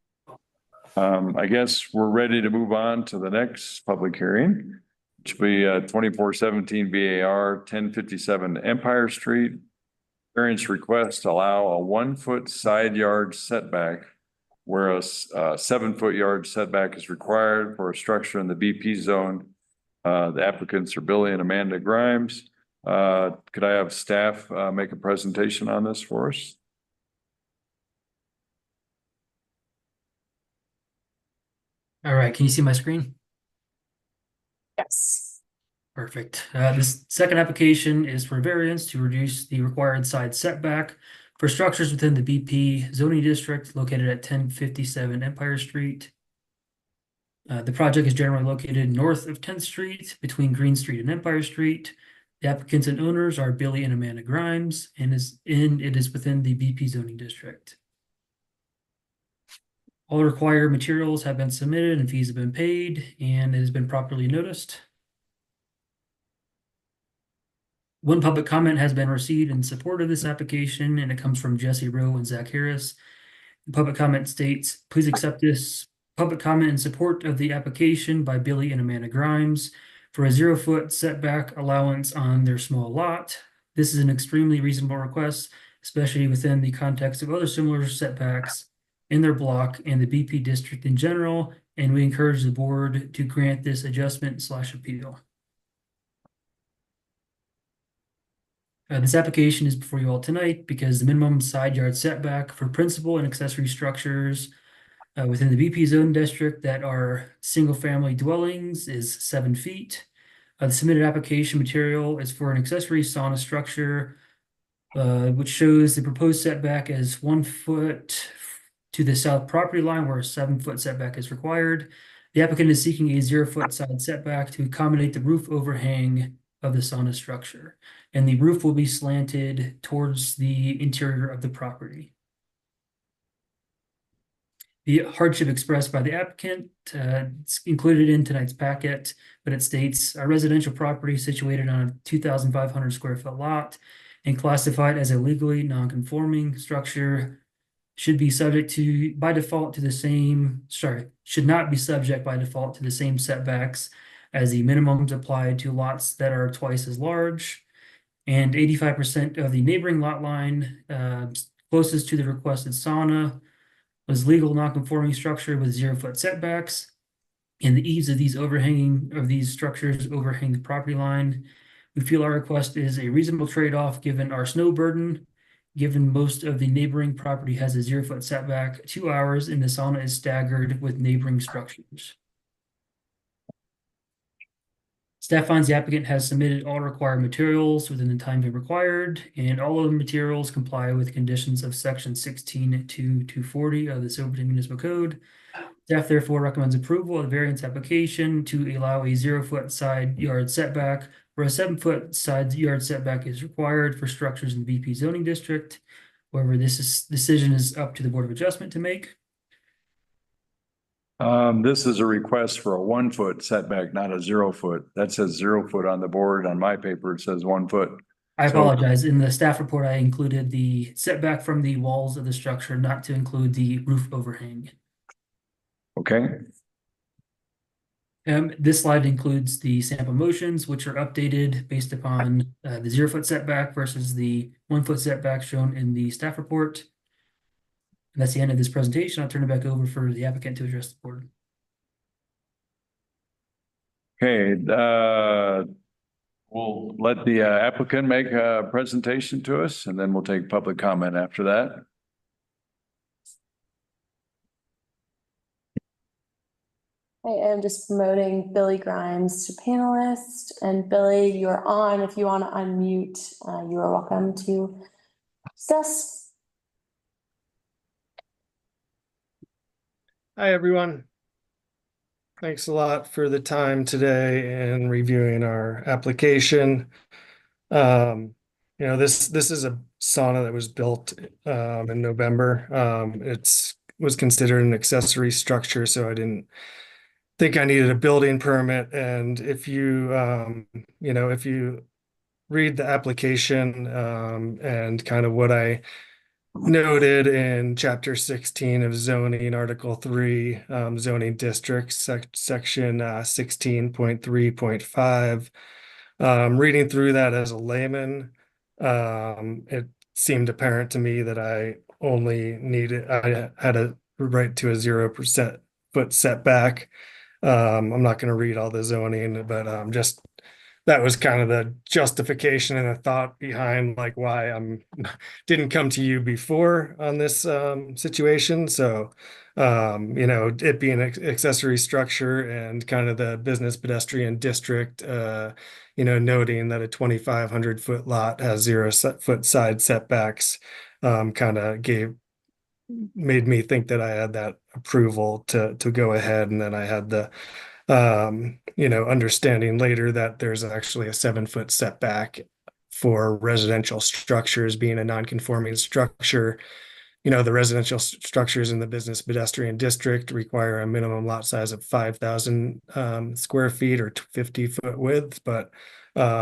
S2: I guess we're ready to move on to the next public hearing, which will be 2417 VAR 1057 Empire Street. Variance request to allow a 1-foot side yard setback, where a 7-foot yard setback is required for a structure in the BP zone. The applicants are Billy and Amanda Grimes. Could I have staff make a presentation on this for us?
S7: All right, can you see my screen?
S1: Yes.
S7: Perfect. This second application is for variance to reduce the required side setback for structures within the BP zoning district located at 1057 Empire Street. The project is generally located north of 10th Street between Green Street and Empire Street. The applicants and owners are Billy and Amanda Grimes, and it is within the BP zoning district. All required materials have been submitted and fees have been paid, and it has been properly noticed. One public comment has been received in support of this application, and it comes from Jesse Rowe and Zach Harris. The public comment states, please accept this public comment in support of the application by Billy and Amanda Grimes for a 0-foot setback allowance on their small lot. This is an extremely reasonable request, especially within the context of other similar setbacks in their block and the BP district in general, and we encourage the board to grant this adjustment/appeal. This application is before you all tonight because the minimum side yard setback for principal and accessory structures within the BP zone district that are single-family dwellings is 7 feet. The submitted application material is for an accessory sauna structure, which shows the proposed setback as 1 foot to the south property line where a 7-foot setback is required. The applicant is seeking a 0-foot side setback to accommodate the roof overhang of the sauna structure, and the roof will be slanted towards the interior of the property. The hardship expressed by the applicant it's included in tonight's packet, but it states a residential property situated on a 2,500 square foot lot and classified as a legally non-conforming structure should be subject to by default to the same should not be subject by default to the same setbacks as the minimums applied to lots that are twice as large, and 85% of the neighboring lot line closest to the requested sauna was legal non-conforming structure with 0-foot setbacks, and the eaves of these structures overhang the property line. We feel our request is a reasonable trade-off given our snow burden, given most of the neighboring property has a 0-foot setback, 2 hours, and the sauna is staggered with neighboring structures. Staff finds the applicant has submitted all required materials within the time required, and all of the materials comply with conditions of section 16.2.240 of the Silverton Municipal Code. Staff therefore recommends approval of the variance application to allow a 0-foot side yard setback, where a 7-foot side yard setback is required for structures in the BP zoning district. However, decision is up to the Board of Adjustment to make.
S2: This is a request for a 1-foot setback, not a 0-foot. That says 0-foot on the board. On my paper, it says 1 foot.
S7: I apologize. In the staff report, I included the setback from the walls of the structure, not to include the roof overhang.
S2: Okay.
S7: This slide includes the sample motions, which are updated based upon the 0-foot setback versus the 1-foot setback shown in the staff report. And that's the end of this presentation. I'll turn it back over for the applicant to address the board.
S2: Okay, we'll let the applicant make a presentation to us, and then we'll take public comment after that.
S1: I am just promoting Billy Grimes to panelist, and Billy, you're on. If you want to unmute, you are welcome to discuss.
S12: Hi, everyone. Thanks a lot for the time today and reviewing our application. This is a sauna that was built in November. It's was considered an accessory structure, so I didn't think I needed a building permit. And if you if you read the application and kind of what I noted in chapter 16 of zoning, article 3, zoning districts, section 16.3.5. Reading through that as a layman, it seemed apparent to me that I had a right to a 0% foot setback. I'm not going to read all the zoning, but just that was kind of the justification and the thought behind like why I'm didn't come to you before on this situation. So it being an accessory structure and kind of the business pedestrian district, noting that a 2,500-foot lot has 0-foot side setbacks, kind of made me think that I had that approval to go ahead. And then I had the understanding later that there's actually a 7-foot setback for residential structures being a non-conforming structure. The residential structures in the business pedestrian district require a minimum lot size of 5,000 square feet or 50-foot width, but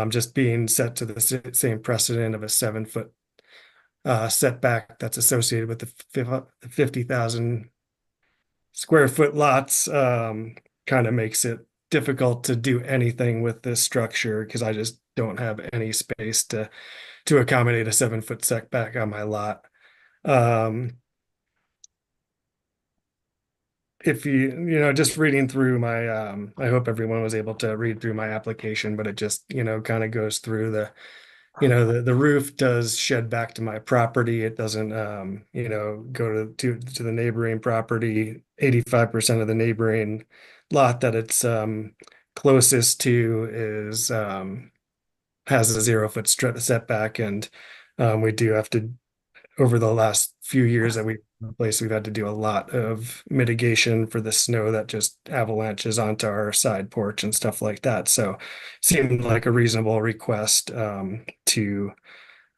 S12: just being set to the same precedent of a 7-foot setback that's associated with the 50,000 square foot lots kind of makes it difficult to do anything with this structure because I just don't have any space to accommodate a 7-foot setback on my lot. If just reading through my, I hope everyone was able to read through my application, but it just, kind of goes through the roof does shed back to my property. It doesn't, go to the neighboring property. 85% of the neighboring lot that it's closest to is has a 0-foot setback, and we do have to, over the last few years that we've had to do a lot of mitigation for the snow that just avalanches onto our side porch and stuff like that. So it seemed like a reasonable request to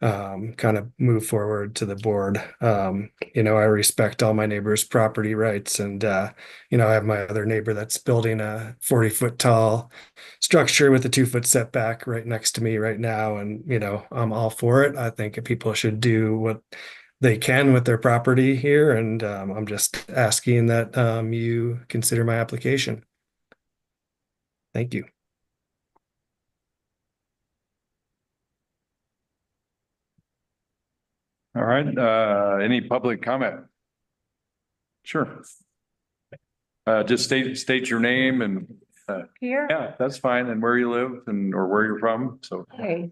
S12: kind of move forward to the board. I respect all my neighbors' property rights, and I have my other neighbor that's building a 40-foot tall structure with a 2-foot setback right next to me right now, and I'm all for it. I think people should do what they can with their property here, and I'm just asking that you consider my application. Thank you.
S2: All right, any public comment? Sure. Just state your name and,
S8: Here?
S2: yeah, that's fine, and where you live or where you're from, so.
S8: Okay.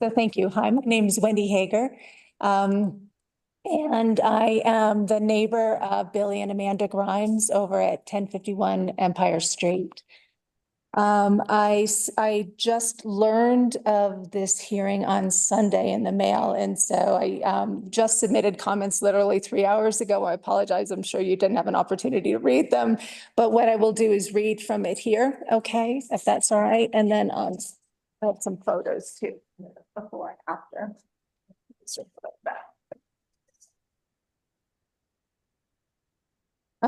S8: So thank you. Hi, my name is Wendy Hager. And I am the neighbor of Billy and Amanda Grimes over at 1051 Empire Street. I just learned of this hearing on Sunday in the mail, and so I just submitted comments literally 3 hours ago. I apologize. I'm sure you didn't have an opportunity to read them, but what I will do is read from it here, okay, if that's all right, and then I have some photos too, before and after.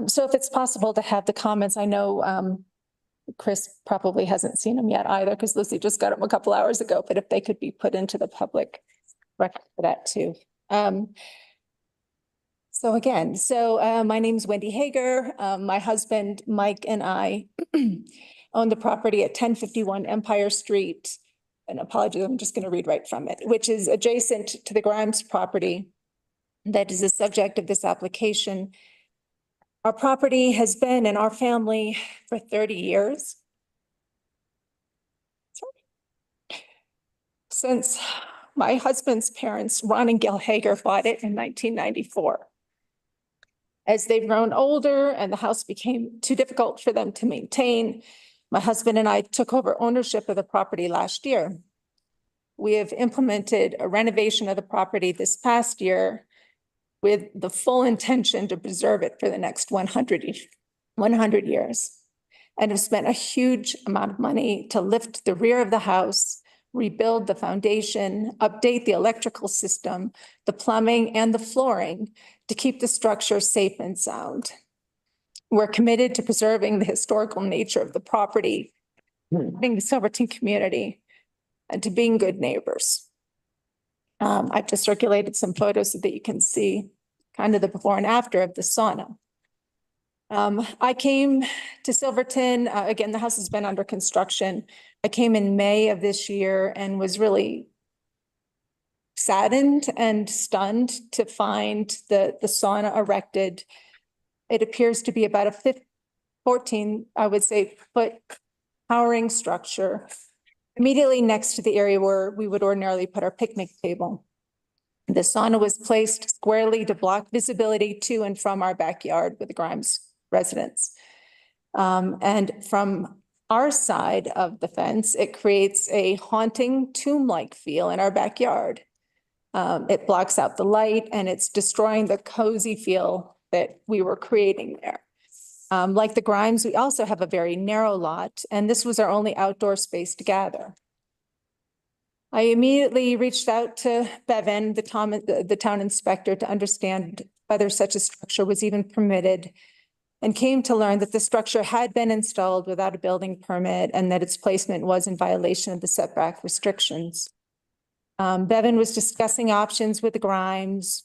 S8: So if it's possible to have the comments, I know Chris probably hasn't seen them yet either, because Lucy just got them a couple hours ago, but if they could be put into the public record for that too. So again, my name's Wendy Hager. My husband, Mike, and I own the property at 1051 Empire Street. And apologies, I'm just going to read right from it, which is adjacent to the Grimes property that is the subject of this application. Our property has been in our family for 30 years. Since my husband's parents, Ron and Gail Hager, bought it in 1994. As they've grown older and the house became too difficult for them to maintain, my husband and I took over ownership of the property last year. We have implemented a renovation of the property this past year with the full intention to preserve it for the next 100 years. And have spent a huge amount of money to lift the rear of the house, rebuild the foundation, update the electrical system, the plumbing, and the flooring to keep the structure safe and sound. We're committed to preserving the historical nature of the property, being the Silverton community, and to being good neighbors. I've just circulated some photos so that you can see kind of the before and after of the sauna. I came to Silverton, again, the house has been under construction. I came in May of this year and was really saddened and stunned to find the sauna erected. It appears to be about a 14, I would say, foot powering structure immediately next to the area where we would ordinarily put our picnic table. The sauna was placed squarely to block visibility to and from our backyard with the Grimes residents. And from our side of the fence, it creates a haunting tomb-like feel in our backyard. It blocks out the light and it's destroying the cozy feel that we were creating there. Like the Grimes, we also have a very narrow lot, and this was our only outdoor space to gather. I immediately reached out to Bevan, the town inspector, to understand whether such a structure was even permitted, and came to learn that the structure had been installed without a building permit and that its placement was in violation of the setback restrictions. Bevan was discussing options with the Grimes,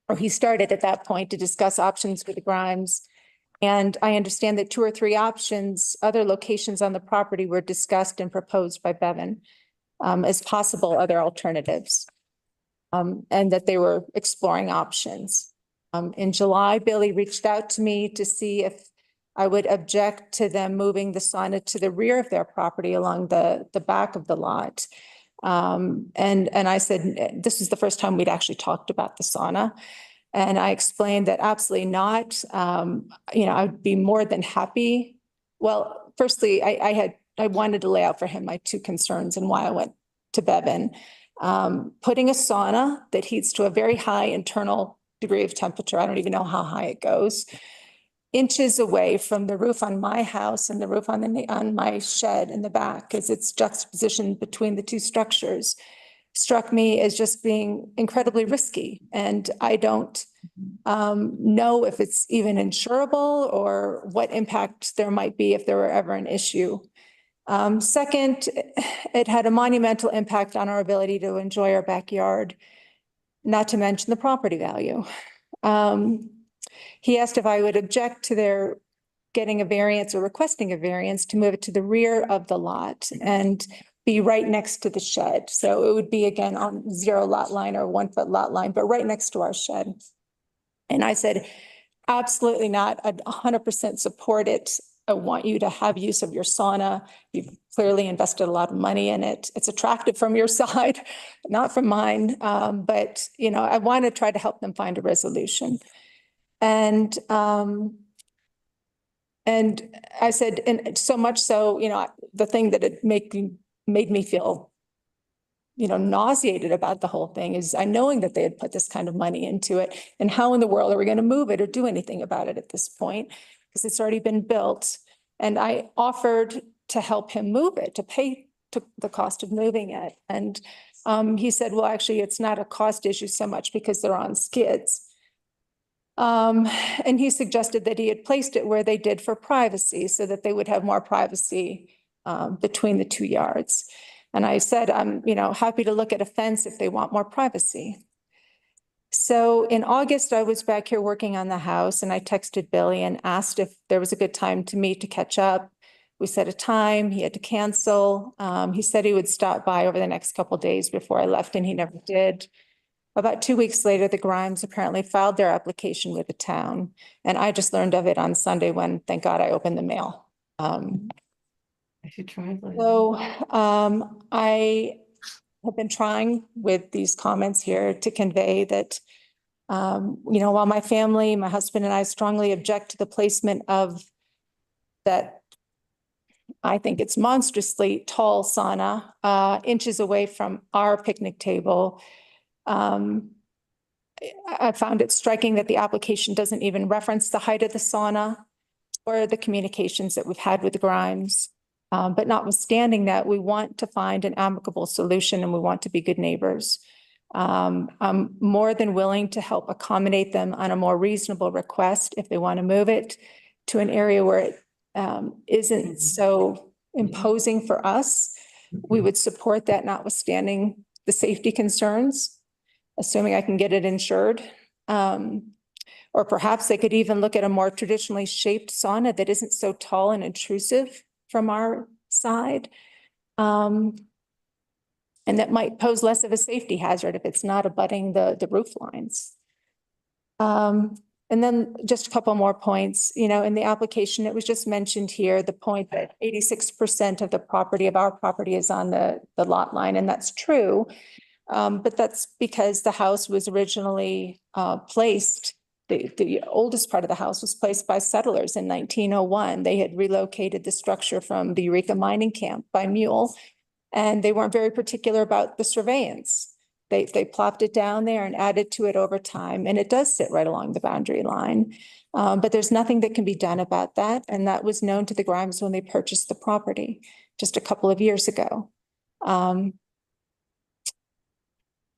S8: or he started at that point to discuss options with the Grimes. And I understand that 2 or 3 options, other locations on the property were discussed and proposed by Bevan as possible other alternatives, and that they were exploring options. In July, Billy reached out to me to see if I would object to them moving the sauna to the rear of their property along the back of the lot. And I said, this is the first time we'd actually talked about the sauna. And I explained that absolutely not. I would be more than happy. Well, firstly, I wanted to lay out for him my 2 concerns and why I went to Bevan. Putting a sauna that heats to a very high internal degree of temperature, I don't even know how high it goes, inches away from the roof on my house and the roof on my shed in the back, as it's juxtaposition between the 2 structures, struck me as just being incredibly risky. And I don't know if it's even insurable or what impact there might be if there were ever an issue. Second, it had a monumental impact on our ability to enjoy our backyard, not to mention the property value. He asked if I would object to their getting a variance or requesting a variance to move it to the rear of the lot and be right next to the shed. So it would be again on 0 lot line or 1 foot lot line, but right next to our shed. And I said, absolutely not. I'd 100% support it. I want you to have use of your sauna. You've clearly invested a lot of money in it. It's attractive from your side, not from mine. But I want to try to help them find a resolution. And I said, and so much so, the thing that it made me feel, nauseated about the whole thing is knowing that they had put this kind of money into it, and how in the world are we going to move it or do anything about it at this point? Because it's already been built. And I offered to help him move it, to pay the cost of moving it. And he said, well, actually, it's not a cost issue so much because they're on skids. And he suggested that he had placed it where they did for privacy, so that they would have more privacy between the 2 yards. And I said, I'm, happy to look at a fence if they want more privacy. So in August, I was back here working on the house, and I texted Billy and asked if there was a good time to meet to catch up. We set a time. He had to cancel. He said he would stop by over the next couple of days before I left, and he never did. About 2 weeks later, the Grimes apparently filed their application with the town, and I just learned of it on Sunday when, thank God, I opened the mail.
S1: I should try.
S8: So I have been trying with these comments here to convey that While my family, my husband and I strongly object to the placement of that, I think it's monstrously tall sauna, inches away from our picnic table. I found it striking that the application doesn't even reference the height of the sauna or the communications that we've had with Grimes. But notwithstanding that, we want to find an amicable solution and we want to be good neighbors. I'm more than willing to help accommodate them on a more reasonable request if they want to move it to an area where it isn't so imposing for us. We would support that notwithstanding the safety concerns, assuming I can get it insured. Or perhaps they could even look at a more traditionally shaped sauna that isn't so tall and intrusive from our side. And that might pose less of a safety hazard if it's not abutting the roof lines. And then just a couple more points, in the application, it was just mentioned here, the point that 86% of the property of our property is on the lot line, and that's true. But that's because the house was originally placed, the oldest part of the house was placed by settlers in 1901. They had relocated the structure from the Eureka mining camp by mule, and they weren't very particular about the surveyance. They plopped it down there and added to it over time, and it does sit right along the boundary line. But there's nothing that can be done about that, and that was known to the Grimes when they purchased the property just a couple of years ago.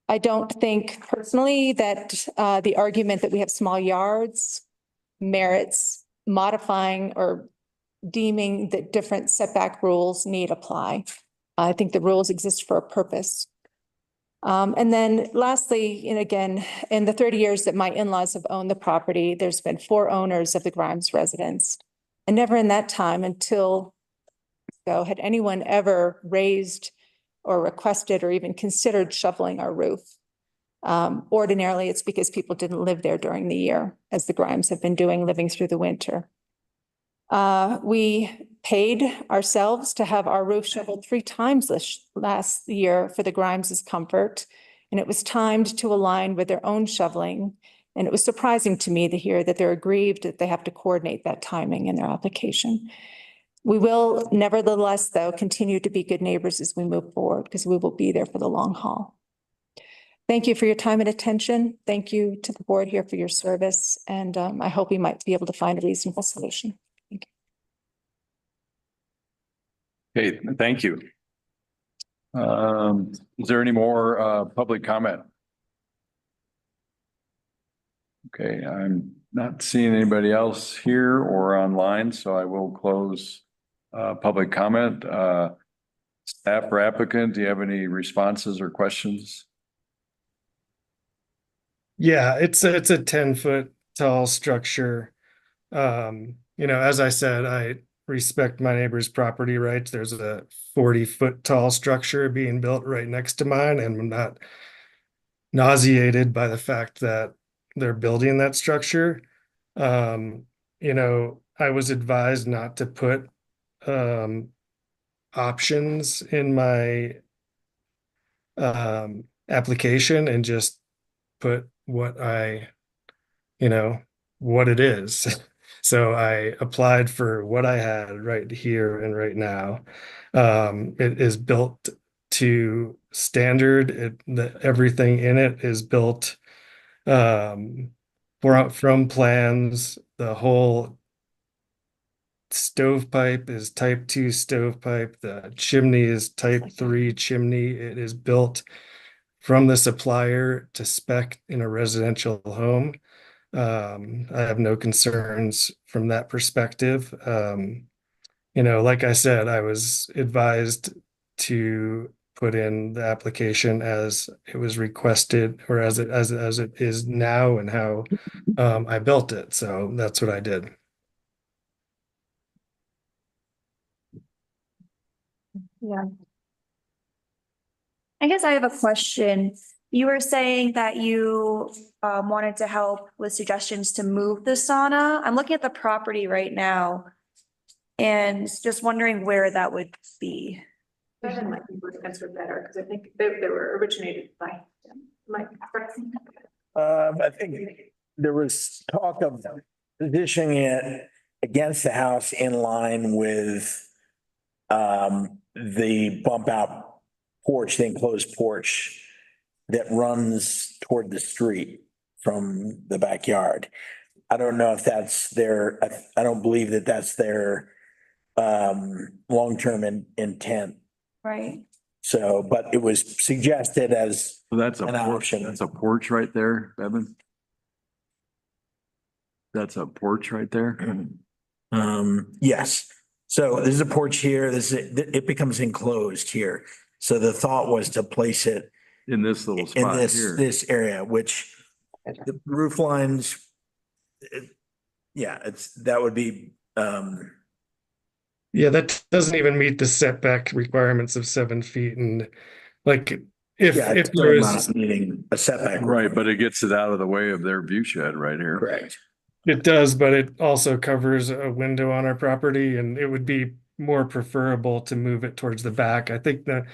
S8: I don't think personally that the argument that we have small yards merits modifying or deeming that different setback rules need apply. I think the rules exist for a purpose. And then lastly, and again, in the 30 years that my in-laws have owned the property, there's been 4 owners of the Grimes residence. And never in that time until ago had anyone ever raised or requested or even considered shoveling our roof. Ordinarily, it's because people didn't live there during the year, as the Grimes have been doing, living through the winter. We paid ourselves to have our roof shoveled 3 times last year for the Grimes's comfort, and it was timed to align with their own shoveling. And it was surprising to me to hear that they're aggrieved that they have to coordinate that timing in their application. We will nevertheless, though, continue to be good neighbors as we move forward because we will be there for the long haul. Thank you for your time and attention. Thank you to the board here for your service. And I hope we might be able to find a reasonable solution. Thank you.
S2: Okay, thank you. Is there any more public comment? Okay, I'm not seeing anybody else here or online, so I will close public comment. Staff or applicant, do you have any responses or questions?
S12: Yeah, it's a 10-foot tall structure. As I said, I respect my neighbor's property rights. There's a 40-foot tall structure being built right next to mine, and I'm not nauseated by the fact that they're building that structure. I was advised not to put options in my application and just put what it is. So I applied for what I had right here and right now. It is built to standard. Everything in it is built from plans. The whole stovepipe is type 2 stovepipe. The chimney is type 3 chimney. It is built from the supplier to spec in a residential home. I have no concerns from that perspective. Like I said, I was advised to put in the application as it was requested or as it is now and how I built it. So that's what I did.
S4: Yeah. I guess I have a question. You were saying that you wanted to help with suggestions to move the sauna. I'm looking at the property right now and just wondering where that would be.
S1: That might be better because I think they were originated by them.
S5: I think there was talk of positioning it against the house in line with the bump out porch, the enclosed porch that runs toward the street from the backyard. I don't know if that's their, I don't believe that that's their long-term intent.
S4: Right.
S5: So, but it was suggested as
S2: So that's a
S5: an
S2: porch,
S5: option.
S2: that's a porch right there, Evan. That's a porch right there.
S5: Yes. So this is a porch here. It becomes enclosed here. So the thought was to place it
S2: In this little
S5: in
S2: spot here.
S5: this area, which the roof lines, that would be,
S12: Yeah, that doesn't even meet the setback requirements of 7 feet. And like, if
S5: it's
S12: there
S5: still
S12: is,
S5: not needing a setback.
S2: Right, but it gets it out of the way of their view shed right here.
S5: Correct.
S12: it does, but it also covers a window on our property, and it would be more preferable to move it towards the back. I think that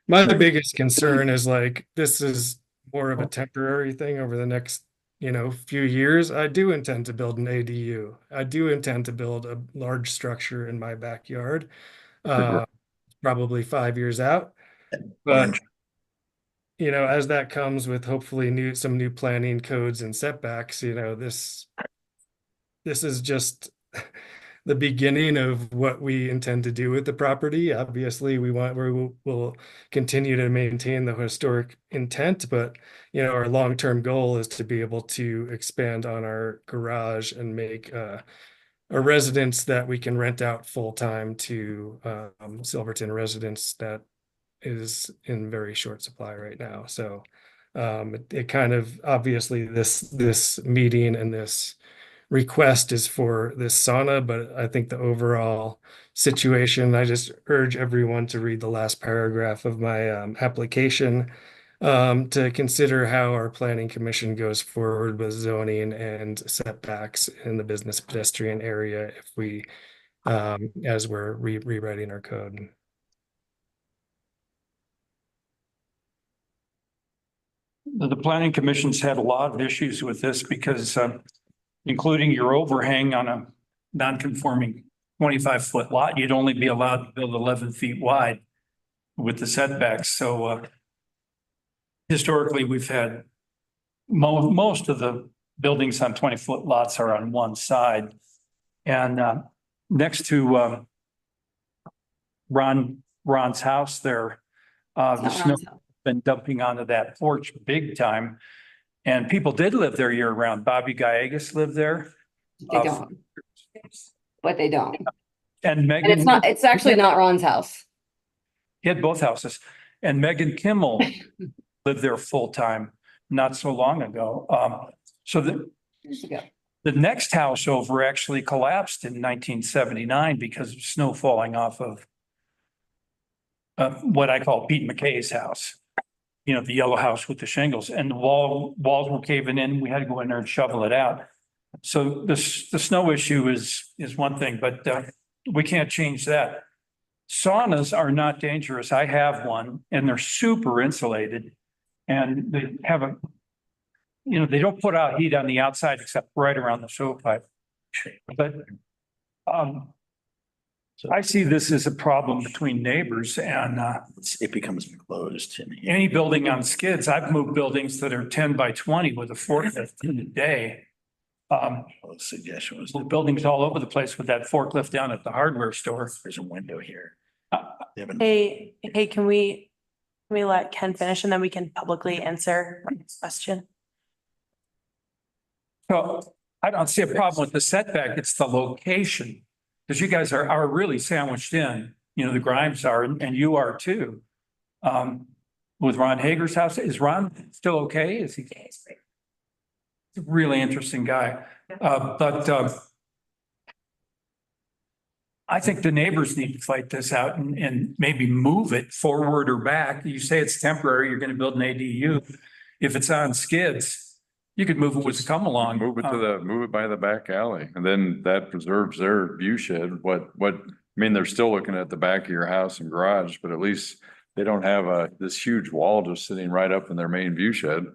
S12: my biggest concern is like, this is more of a temporary thing over the next, few years. I do intend to build an ADU. I do intend to build a large structure in my backyard, probably 5 years out. But as that comes with hopefully some new planning codes and setbacks, this is just the beginning of what we intend to do with the property. Obviously, we'll continue to maintain the historic intent, but our long-term goal is to be able to expand on our garage and make a residence that we can rent out full-time to Silverton residents that is in very short supply right now. So it kind of, obviously this meeting and this request is for this sauna, but I think the overall situation, I just urge everyone to read the last paragraph of my application to consider how our planning commission goes forward with zoning and setbacks in the business pedestrian area if we as we're rewriting our code.
S6: The planning commission's had a lot of issues with this because including your overhang on a non-conforming 25-foot lot, you'd only be allowed to build 11 feet wide with the setbacks. So historically, we've had most of the buildings on 20-foot lots are on one side. And next to Ron's house there, the snow has been dumping onto that porch big time. And people did live there year round. Bobby Gallegos lived there.
S13: They don't. But they don't.
S6: And Megan.
S13: And it's actually not Ron's house.
S6: He had both houses. And Megan Kimmel lived there full time, not so long ago. So the next house over actually collapsed in 1979 because of snow falling off of what I call Pete McKay's house. The yellow house with the shingles, and the walls were caving in. We had to go in there and shovel it out. So the snow issue is one thing, but we can't change that. Saunas are not dangerous. I have one and they're super insulated, and they have they don't put out heat on the outside except right around the stovepipe. But I see this as a problem between neighbors, and
S5: it becomes enclosed.
S6: Any building on skids, I've moved buildings that are 10 by 20 with a forklift in a day.
S5: Suggestion was
S6: the buildings all over the place with that forklift down at the hardware store.
S5: There's a window here.
S1: Hey, can we let Ken finish and then we can publicly answer this question?
S6: So I don't see a problem with the setback. It's the location. Because you guys are really sandwiched in, the Grimes are, and you are too. With Ron Hager's house, is Ron still okay? Is he? He's a really interesting guy. But I think the neighbors need to fight this out and maybe move it forward or back. You say it's temporary, you're going to build an ADU. If it's on skids, you could move it with come along.
S2: Move it by the back alley, and then that preserves their view shed. They're still looking at the back of your house and garage, but at least they don't have this huge wall just sitting right up in their main view shed.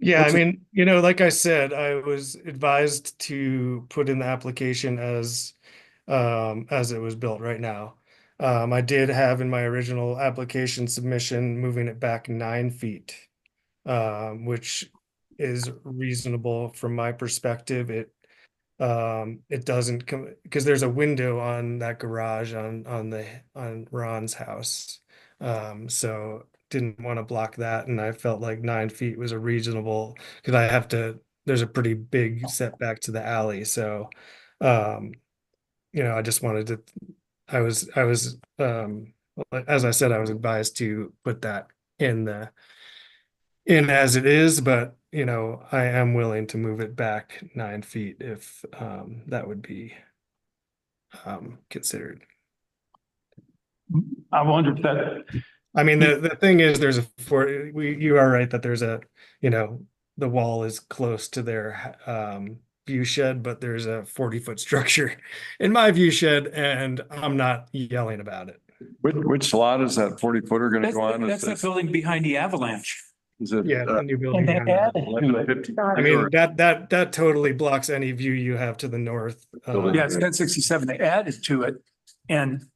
S12: Yeah, I
S2: What's it-
S12: mean, like I said, I was advised to put in the application as it was built right now. I did have in my original application submission, moving it back 9 feet, which is reasonable from my perspective. It doesn't come, because there's a window on that garage on Ron's house. So didn't want to block that, and I felt like 9 feet was a reasonable, because there's a pretty big setback to the alley, so um, I just wanted to, as I said, I was advised to put that in as it is, but I am willing to move it back 9 feet if that would be considered.
S6: I wonder if that,
S12: I mean, the thing is, you are right that there's the wall is close to their view shed, but there's a 40-foot structure in my view shed, and I'm not yelling about it.
S2: Which lot is that 40-footer gonna go on?
S6: that's the building behind the Avalanche.
S2: Is it?
S12: Yeah, the new building.
S6: And they
S12: behind that.
S6: added to it.
S2: 1150?
S12: I mean, that totally blocks any view you have to the north.
S6: Yeah, it's 1067. They added to it. And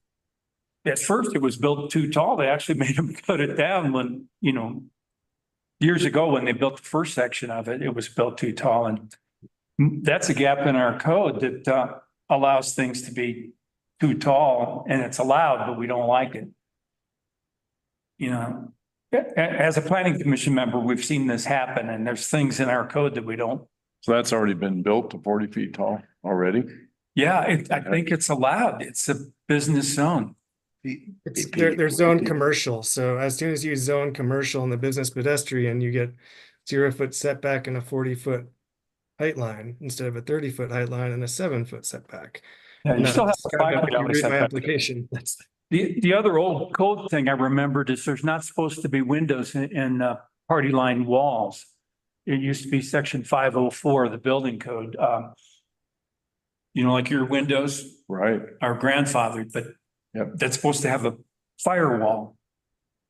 S6: at first it was built too tall. They actually made them cut it down when, years ago when they built the first section of it, it was built too tall. And that's a gap in our code that allows things to be too tall, and it's allowed, but we don't like it. As a planning commission member, we've seen this happen, and there's things in our code that we don't.
S2: So that's already been built to 40 feet tall already?
S6: Yeah, I think it's allowed. It's a business zone.
S12: They're zoned commercial, so as soon as you zone commercial in the business pedestrian, you get 0-foot setback and a 40-foot height line instead of a 30-foot height line and a 7-foot setback.
S6: Yeah, you
S12: And
S6: still have
S12: that's
S6: a
S12: kind of
S6: 5
S12: if you
S6: foot
S12: read my
S6: setback.
S12: application.
S6: The other old code thing I remembered is there's not supposed to be windows in party line walls. It used to be section 504 of the building code. Like your windows
S2: Right.
S6: are grandfathered, but
S2: Yep.
S6: that's supposed to have a firewall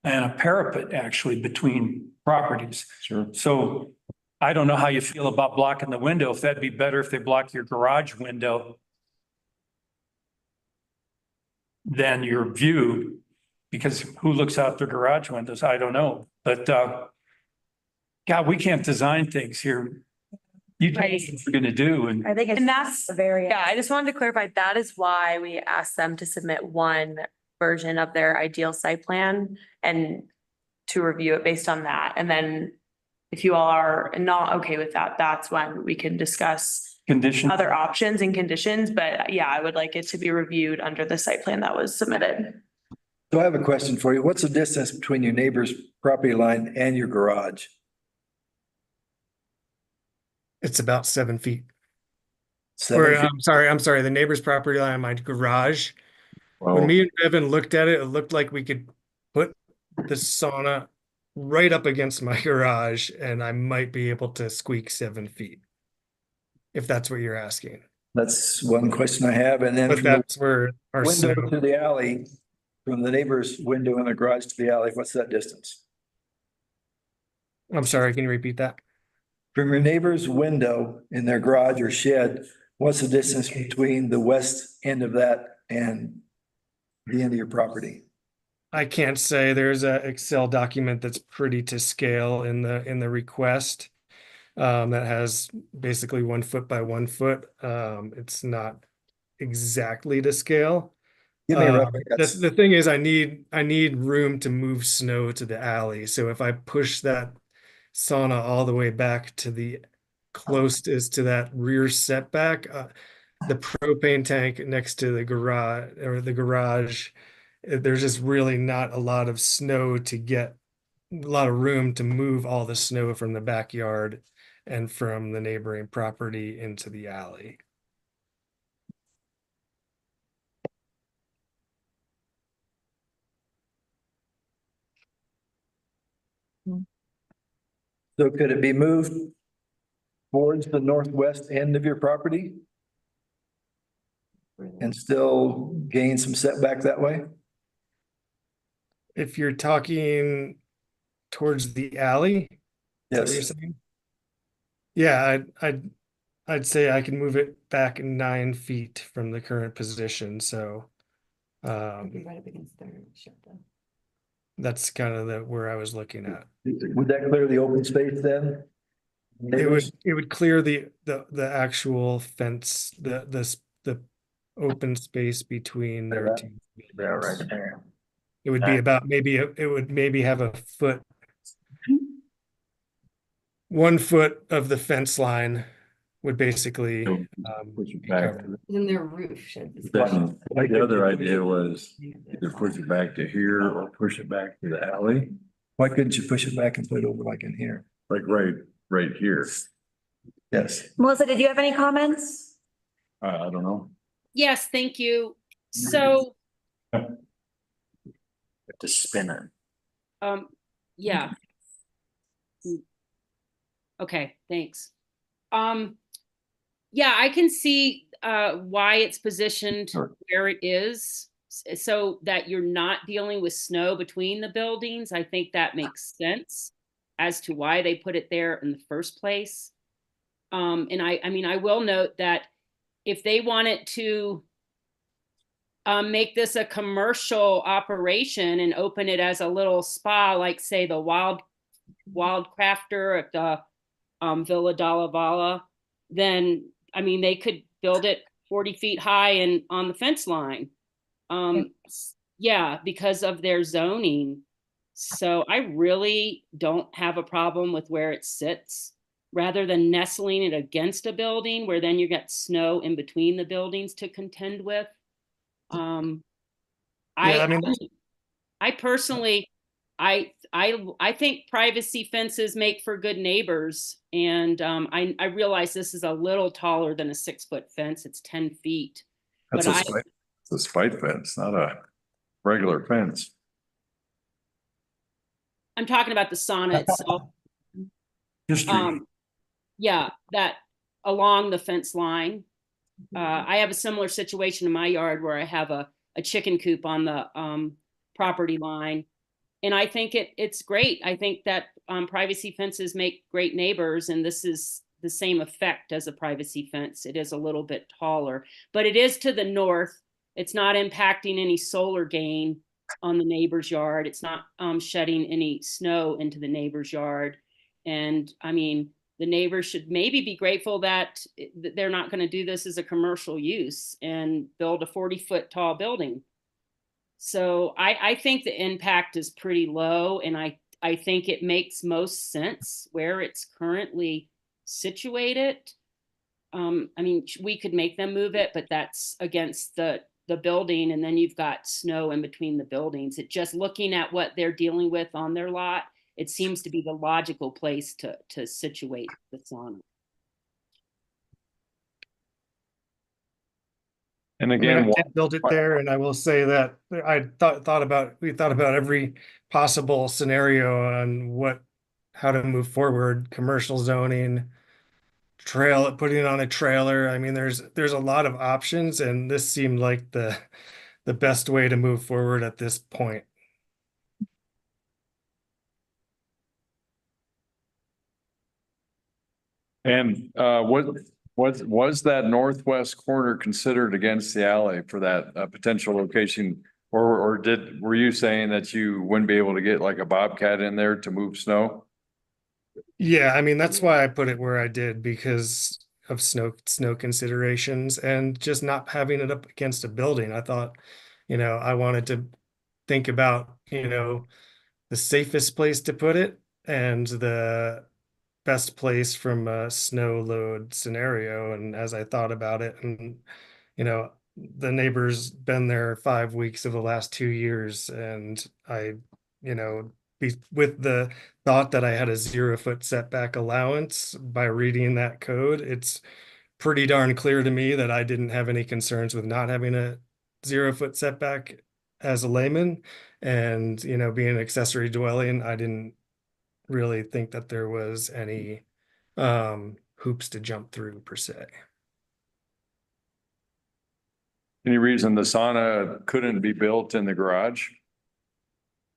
S6: and a parapet actually between properties.
S2: Sure.
S6: So I don't know how you feel about blocking the window. If that'd be better if they block your garage window than your view, because who looks out their garage windows? I don't know. But God, we can't design things here. You tell us what you're gonna do, and
S4: I think it's.
S1: And that's,
S4: a very.
S1: yeah, I just wanted to clarify, that is why we asked them to submit one version of their ideal site plan and to review it based on that. And then if you all are not okay with that, that's when we can discuss
S6: condition.
S1: other options and conditions. But yeah, I would like it to be reviewed under the site plan that was submitted.
S11: So I have a question for you. What's the distance between your neighbor's property line and your garage?
S12: It's about 7 feet.
S11: 7 feet?
S12: I'm sorry, the neighbor's property line, my garage. When
S2: Well,
S12: me and Evan looked at it, it looked like we could put the sauna right up against my garage, and I might be able to squeak 7 feet. If that's what you're asking.
S11: That's one question I have. And then
S12: But
S11: from the
S12: that's where our
S11: window
S12: snow,
S11: to the alley, from the neighbor's window in the garage to the alley, what's that distance?
S12: I'm sorry, can you repeat that?
S11: From your neighbor's window in their garage or shed, what's the distance between the west end of that and the end of your property?
S12: I can't say. There's a Excel document that's pretty to scale in the request. That has basically 1 foot by 1 foot. It's not exactly to scale.
S11: Give me a rough guess.
S12: The thing is, I need room to move snow to the alley. So if I push that sauna all the way back to the closest to that rear setback, the propane tank next to the garage, there's just really not a lot of snow to get, a lot of room to move all the snow from the backyard and from the neighboring property into the alley.
S11: So could it be moved towards the northwest end of your property and still gain some setback that way?
S12: If you're talking towards the alley, is that what you're
S11: Yes.
S12: saying? Yeah, I'd say I can move it back 9 feet from the current position, so.
S13: Right up against their shed though.
S12: That's kind of where I was looking at.
S11: Would that clear the open space then?
S12: It would clear the actual fence, the open space between their two.
S11: Yeah, right there.
S12: It would be about it would maybe have a foot. 1 foot of the fence line would basically
S2: Push it
S12: be
S2: back.
S12: covered.
S13: Then their roof shed.
S2: Then the other idea was either push it back to here or push it back to the alley,
S11: Why couldn't you push it back and put it over like in here?
S2: like right here.
S11: Yes.
S4: Melissa, did you have any comments?
S2: I don't know.
S3: Yes, thank you. So,
S11: To spin it.
S3: yeah. Okay, thanks. Yeah, I can see why it's positioned where it is, so that you're not dealing with snow between the buildings. I think that makes sense as to why they put it there in the first place. And I mean, I will note that if they wanted to make this a commercial operation and open it as a little spa, like say the Wild Crafter at the Villa Dalla Valle, then I mean they could build it 40 feet high and on the fence line. Yeah, because of their zoning. So I really don't have a problem with where it sits, rather than nestling it against a building where then you get snow in between the buildings to contend with. I personally, I think privacy fences make for good neighbors, and I realize this is a little taller than a 6-foot fence. It's 10 feet.
S2: That's a spite fence, not a regular fence.
S3: I'm talking about the sauna itself. Yeah, that along the fence line. I have a similar situation in my yard where I have a chicken coop on the property line. And I think it's great. I think that privacy fences make great neighbors, and this is the same effect as a privacy fence. It is a little bit taller, but it is to the north. It's not impacting any solar gain on the neighbor's yard. It's not shedding any snow into the neighbor's yard. And I mean, the neighbors should maybe be grateful that they're not going to do this as a commercial use and build a 40-foot tall building. So I think the impact is pretty low, and I think it makes most sense where it's currently situated. I mean, we could make them move it, but that's against the building, and then you've got snow in between the buildings. It just looking at what they're dealing with on their lot, it seems to be the logical place to situate the sauna.
S2: And
S12: I
S2: again,
S12: did build it there, and I will say that we thought about every possible scenario on how to move forward, commercial zoning, putting it on a trailer. I mean, there's a lot of options, and this seemed like the best way to move forward at this point.
S2: and was that northwest corner considered against the alley for that potential location? Or were you saying that you wouldn't be able to get like a Bobcat in there to move snow?
S12: Yeah, I mean, that's why I put it where I did, because of snow considerations and just not having it up against a building. I thought, I wanted to think about, the safest place to put it and the best place from a snow load scenario. And as I thought about it, and, the neighbor's been there 5 weeks of the last 2 years, and I, with the thought that I had a 0-foot setback allowance by reading that code, it's pretty darn clear to me that I didn't have any concerns with not having a 0-foot setback as a layman. And, being an accessory dwelling, I didn't really think that there was any hoops to jump through per se.
S2: Any reason the sauna couldn't be built in the garage?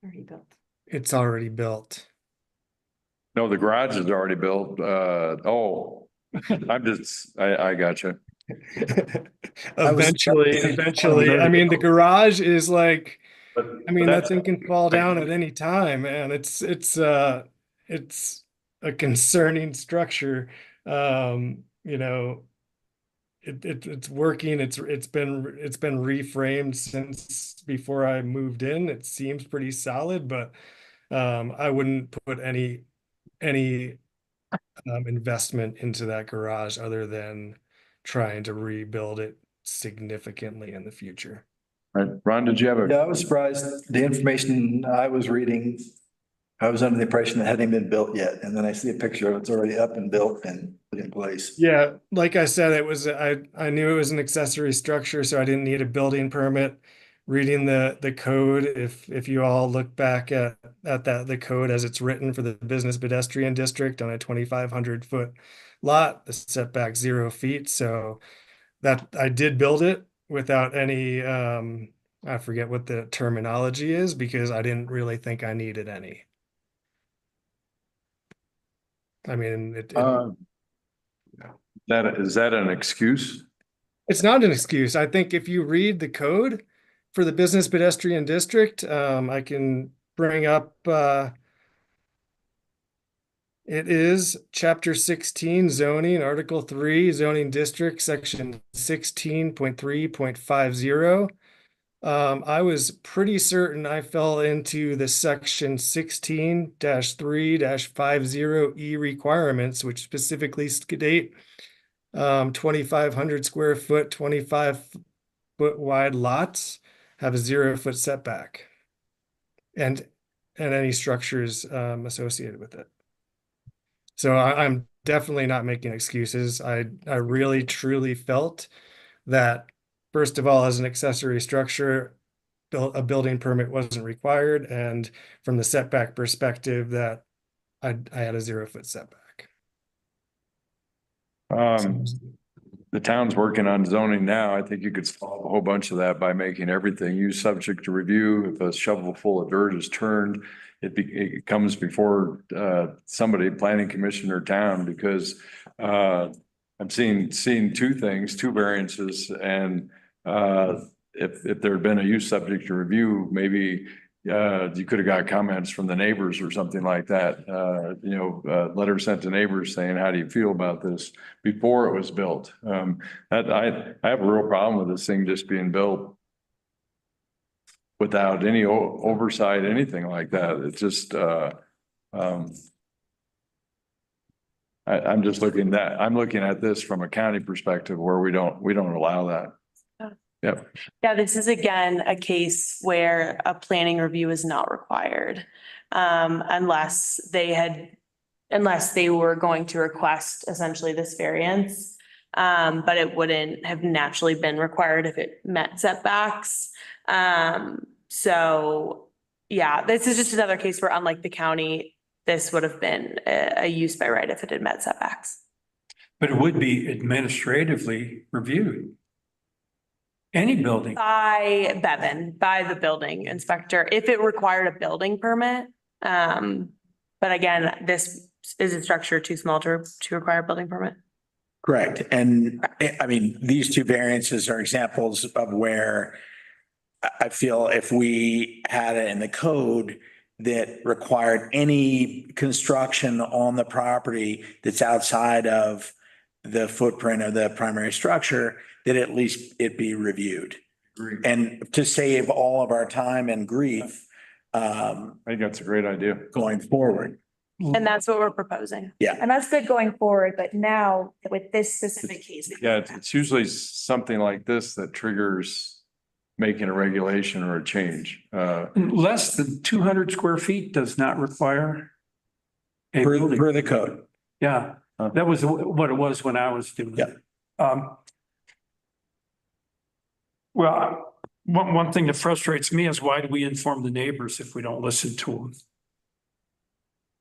S13: Already built.
S12: It's already built.
S2: No, the garage is already built. I got you.
S12: Eventually, I mean, the garage is like, I mean, that
S2: That's
S12: thing can fall down at any time, man. It's a concerning structure. You know, it's working. It's been reframed since before I moved in. It seems pretty solid, but I wouldn't put any investment into that garage other than trying to rebuild it significantly in the future.
S2: right. Ron, did you have
S11: Yeah,
S2: a?
S11: I was surprised. The information I was reading, I was under the impression it hadn't been built yet. And then I see a picture of it's already up and built and put in place.
S12: Yeah, like I said, I knew it was an accessory structure, so I didn't need a building permit. Reading the code, if you all look back at the code as it's written for the business pedestrian district on a 2,500-foot lot, the setback 0 feet. So that I did build it without any I forget what the terminology is because I didn't really think I needed any. I mean,
S2: Is that an excuse?
S12: it's not an excuse. I think if you read the code for the business pedestrian district, I can bring up, it is chapter 16 zoning, article 3 zoning district, section 16.3.50. I was pretty certain I fell into the section 16-3-50E requirements, which specifically state 2,500 square foot, 25-foot wide lots have a 0-foot setback. And any structures associated with it. So I'm definitely not making excuses. I really truly felt that, first of all, as an accessory structure, a building permit wasn't required, and from the setback perspective, that I had a 0-foot setback.
S2: The town's working on zoning now. I think you could solve a whole bunch of that by making everything use subject to review. If a shovel full of dirt is turned, it comes before somebody, planning commission or town, because I'm seeing two things, two variances, and if there had been a use subject to review, maybe you could have got comments from the neighbors or something like that. Letter sent to neighbors saying, how do you feel about this before it was built? I have a real problem with this thing just being built without any oversight, anything like that. It's just, I'm looking at this from a county perspective where we don't allow that. Yep.
S1: Yeah, this is again a case where a planning review is not required. Unless they were going to request essentially this variance. But it wouldn't have naturally been required if it met setbacks. So yeah, this is just another case where, unlike the county, this would have been a use by right if it had met setbacks.
S6: But it would be administratively reviewed. Any building.
S1: By Bevan, by the building inspector, if it required a building permit. But again, this is a structure too small to require a building permit.
S5: Correct. And I mean, these two variances are examples of where I feel if we had it in the code that required any construction on the property that's outside of the footprint of the primary structure, that at least it be reviewed.
S2: Agreed.
S5: And to save all of our time and grief,
S2: I think that's a great idea.
S5: going forward.
S1: And that's what we're proposing.
S5: Yeah.
S4: And that's good going forward, but now with this specific case.
S2: Yeah, it's usually something like this that triggers making a regulation or a change.
S6: Less than 200 square feet does not require a building.
S5: Per the code.
S6: Yeah, that was what it was when I was doing it. Well, one thing that frustrates me is, why do we inform the neighbors if we don't listen to them?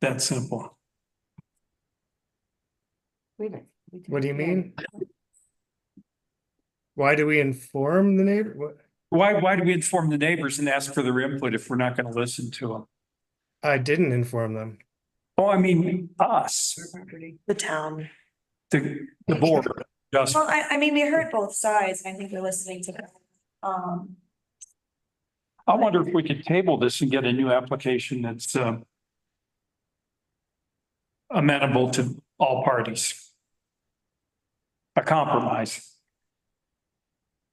S6: That simple.
S13: Wait a minute. We did-
S12: What do you mean? Why do we inform the neighbor? What?
S6: Why do we inform the neighbors and ask for their input if we're not going to listen to them?
S12: I didn't inform them.
S6: Oh, I mean, us,
S1: The town.
S6: the board, just,
S4: Well, I mean, we heard both sides, and I think we're listening to them.
S6: I wonder if we could table this and get a new application that's, amenable to all parties. A compromise.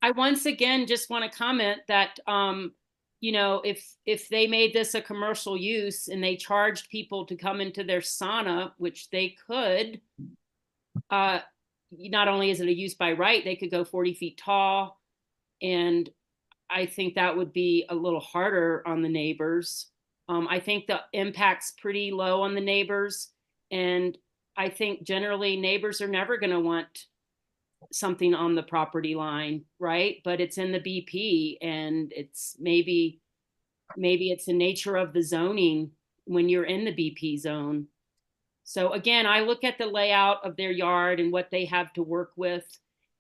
S3: I once again just want to comment that, you know, if they made this a commercial use and they charged people to come into their sauna, which they could, not only is it a use by right, they could go 40 feet tall. And I think that would be a little harder on the neighbors. I think the impact's pretty low on the neighbors. And I think generally neighbors are never going to want something on the property line, right? But it's in the BP, and it's maybe it's the nature of the zoning when you're in the BP zone. So again, I look at the layout of their yard and what they have to work with,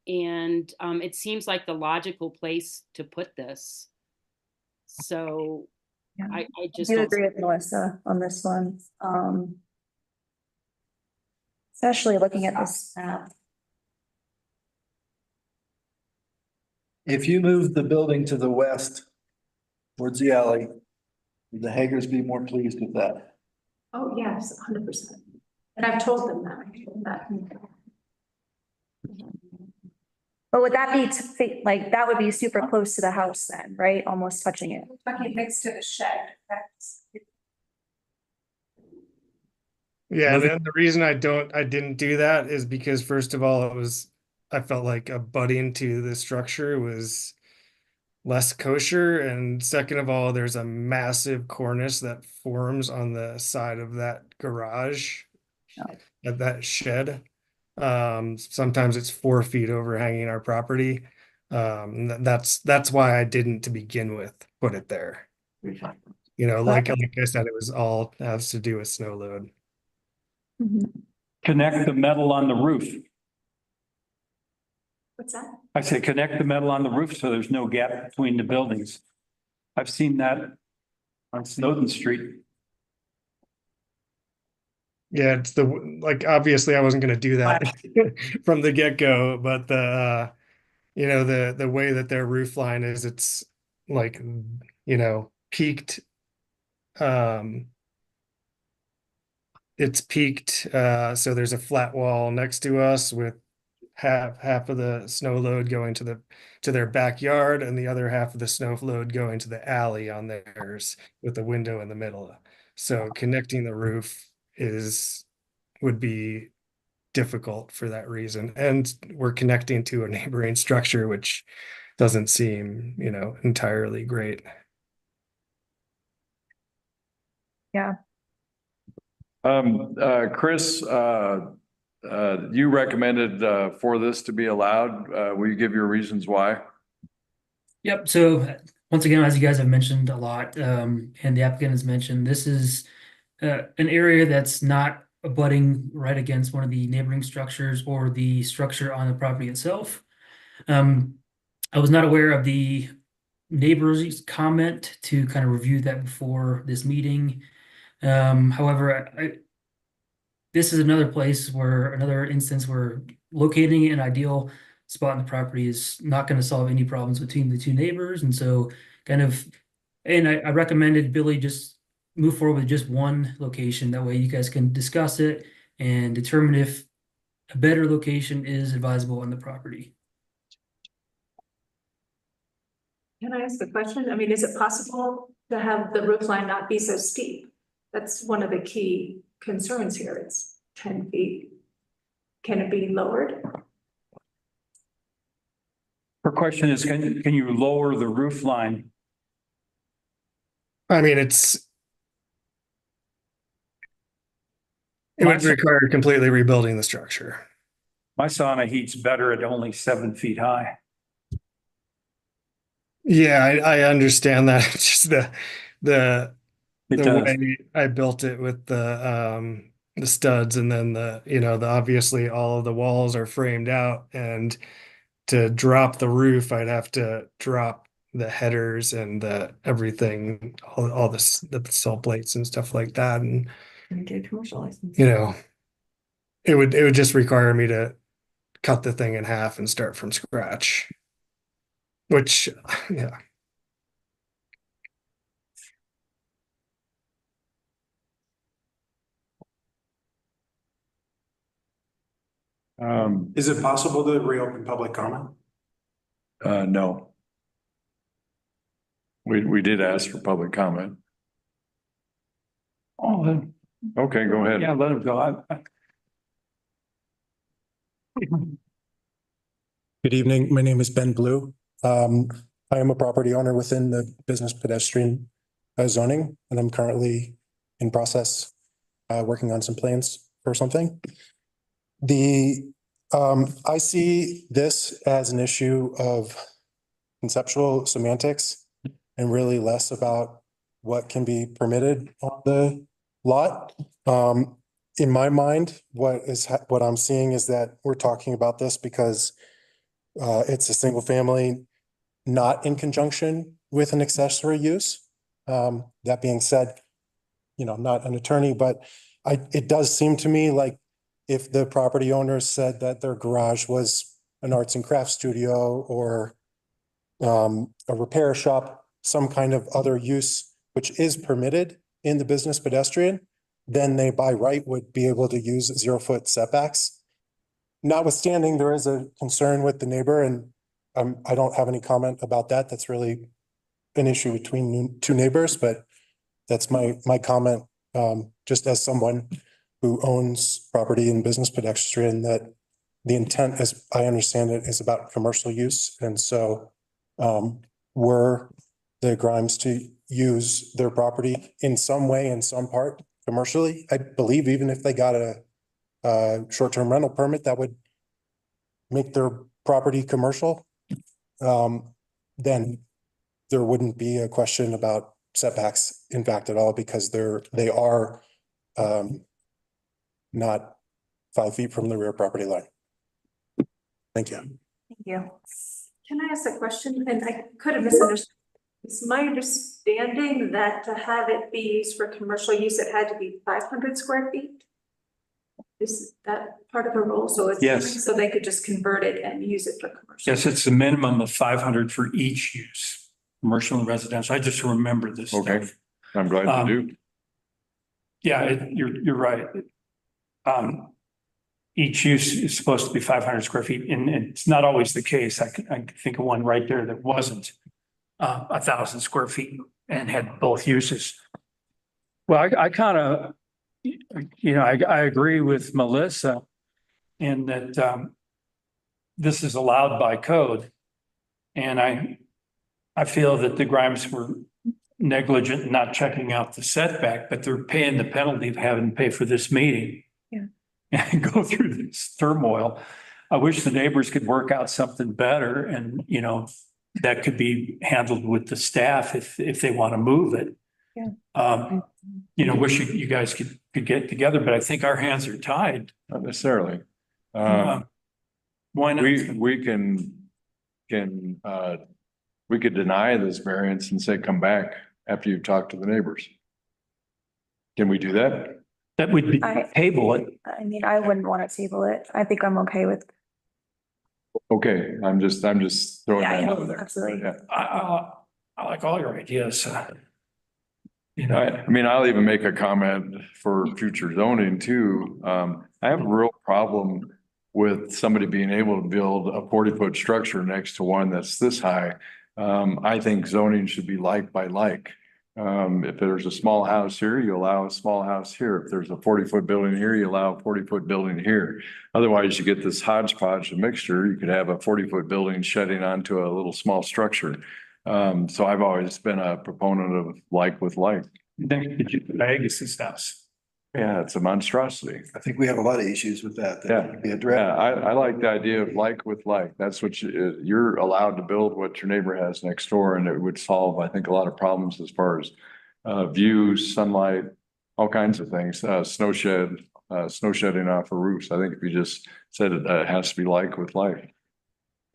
S3: and it seems like the logical place to put this. So
S4: Yeah.
S3: I just
S4: I
S3: don't.
S4: agree with Melissa on this one. Especially looking at this map.
S11: If you move the building to the west towards the alley, would the Hagers be more pleased with that?
S8: Oh, yes, 100%. And I've told them that.
S4: But would that be, like, that would be super close to the house then, right? Almost touching it.
S8: Talking next to the shed.
S12: Yeah, and the reason I didn't do that is because first of all, I felt like abutting to the structure was less kosher. And second of all, there's a massive cornice that forms on the side of that garage, at that shed. Sometimes it's 4 feet overhanging our property. That's why I didn't to begin with put it there. You know, like I said, it was all has to do with snow load.
S6: Connect the metal on the roof.
S8: What's that?
S6: I say connect the metal on the roof so there's no gap between the buildings. I've seen that on Snowden Street.
S12: Yeah, it's obviously I wasn't gonna do that from the get-go, but you know, the way that their roof line is, it's like, you know, peaked. It's peaked, so there's a flat wall next to us with half of the snow load going to their backyard, and the other half of the snow load going to the alley on theirs with the window in the middle. So connecting the roof would be difficult for that reason. And we're connecting to a neighboring structure, which doesn't seem, you know, entirely great.
S4: Yeah.
S2: Chris, you recommended for this to be allowed. Will you give your reasons why?
S7: Yep. So once again, as you guys have mentioned a lot, and the applicant has mentioned, this is an area that's not abutting right against one of the neighboring structures or the structure on the property itself. I was not aware of the neighbor's comment to kind of review that before this meeting. However, this is another instance where locating an ideal spot in the property is not going to solve any problems between the two neighbors. And so I recommended Billy just move forward with just one location. That way you guys can discuss it and determine if a better location is advisable on the property.
S8: Can I ask a question? I mean, is it possible to have the roof line not be so steep? That's one of the key concerns here. It's 10 feet. Can it be lowered?
S6: Her question is, can you lower the roof line?
S12: I mean, it would require completely rebuilding the structure.
S6: My sauna heat's better at only 7 feet high.
S12: Yeah, I understand that. It's just the
S6: does.
S12: way I built it with the studs, and then obviously all of the walls are framed out, and to drop the roof, I'd have to drop the headers and everything, all the salt plates and stuff like that. And
S13: Get a commercial license.
S12: you know, it would just require me to cut the thing in half and start from scratch. Which, yeah.
S11: Is it possible to reopen public comment?
S2: No. We did ask for public comment.
S6: Oh, then,
S2: Okay, go ahead.
S6: yeah, let him go.
S14: Good evening. My name is Ben Blue. I am a property owner within the business pedestrian zoning, and I'm currently in process working on some plans for something. I see this as an issue of conceptual semantics and really less about what can be permitted on the lot. In my mind, what I'm seeing is that we're talking about this because it's a single family, not in conjunction with an accessory use. That being said, I'm not an attorney, but it does seem to me like if the property owner said that their garage was an arts and crafts studio or a repair shop, some kind of other use, which is permitted in the business pedestrian, then they by right would be able to use 0-foot setbacks. Notwithstanding, there is a concern with the neighbor, and I don't have any comment about that. That's really an issue between two neighbors, but that's my comment, just as someone who owns property in business pedestrian, that the intent, as I understand it, is about commercial use. And so were the Grimes to use their property in some way, in some part, commercially, I believe even if they got a short-term rental permit, that would make their property commercial, then there wouldn't be a question about setbacks in fact at all, because they are not 5 feet from the rear property line. Thank you.
S8: Thank you. Can I ask a question? And I could have misunderstood. It's my understanding that to have it be used for commercial use, it had to be 500 square feet. Is that part of the rule? So it's,
S6: Yes.
S8: so they could just convert it and use it for commercial?
S6: Yes, it's a minimum of 500 for each use, commercial and residential. I just remember this
S2: Okay.
S6: stuff.
S2: I'm glad you do.
S6: Yeah, you're right. Each use is supposed to be 500 square feet, and it's not always the case. I can think of one right there that wasn't 1,000 square feet and had both uses. Well, I kind of, I agree with Melissa in that this is allowed by code. And I feel that the Grimes were negligent in not checking out the setback, but they're paying the penalty of having to pay for this meeting.
S8: Yeah.
S6: And go through this turmoil. I wish the neighbors could work out something better, and, that could be handled with the staff if they want to move it.
S8: Yeah.
S6: Wish you guys could get together, but I think our hands are tied.
S2: Not necessarily.
S6: Why not?
S2: We could deny this variance and say, come back after you've talked to the neighbors. Can we do that?
S6: That would be table it.
S4: I mean, I wouldn't want to table it. I think I'm okay with.
S2: Okay, I'm just throwing that
S4: Yeah,
S2: out there.
S4: absolutely.
S2: Yeah.
S6: I like all your ideas.
S2: I mean, I'll even make a comment for future zoning too. I have a real problem with somebody being able to build a 40-foot structure next to one that's this high. I think zoning should be like by like. If there's a small house here, you allow a small house here. If there's a 40-foot building here, you allow a 40-foot building here. Otherwise, you get this hodgepodge of mixture. You could have a 40-foot building shedding onto a little small structure. So I've always been a proponent of like with like.
S6: Did you Agus's house?
S2: Yeah, it's a monstrosity.
S11: I think we have a lot of issues with that.
S2: Yeah.
S11: Need to be addressed.
S2: Yeah, I like the idea of like with like. That's what you're allowed to build what your neighbor has next door, and it would solve, I think, a lot of problems as far as views, sunlight, all kinds of things, snow shedding off of roofs. I think if you just said it has to be like with like.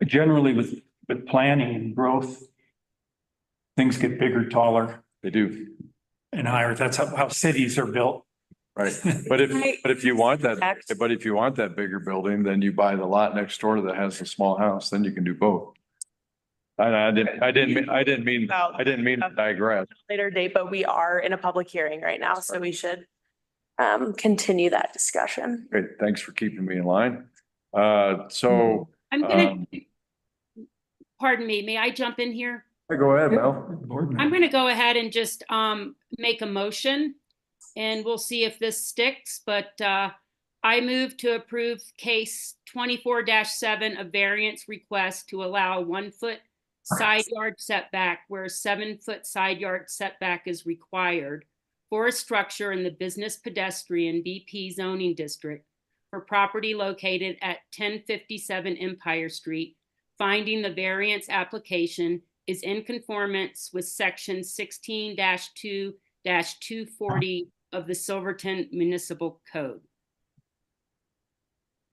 S6: Generally with planning and growth, things get bigger, taller.
S2: They do.
S6: And higher. That's how cities are built.
S2: Right, but if you want that bigger building, then you buy the lot next door that has a small house, then you can do both. I didn't mean to digress.
S1: Later date, but we are in a public hearing right now, so we should continue that discussion.
S2: Great, thanks for keeping me in line. So,
S3: I'm gonna, pardon me, may I jump in here?
S2: go ahead, Mel.
S3: I'm gonna go ahead and just make a motion and we'll see if this sticks, but I move to approve case 24-7, a variance request to allow 1 foot side yard setback where 7 foot side yard setback is required for a structure in the business pedestrian BP zoning district for property located at 1057 Empire Street, finding the variance application is in conformance with section 16-2-240 of the Silverton Municipal Code.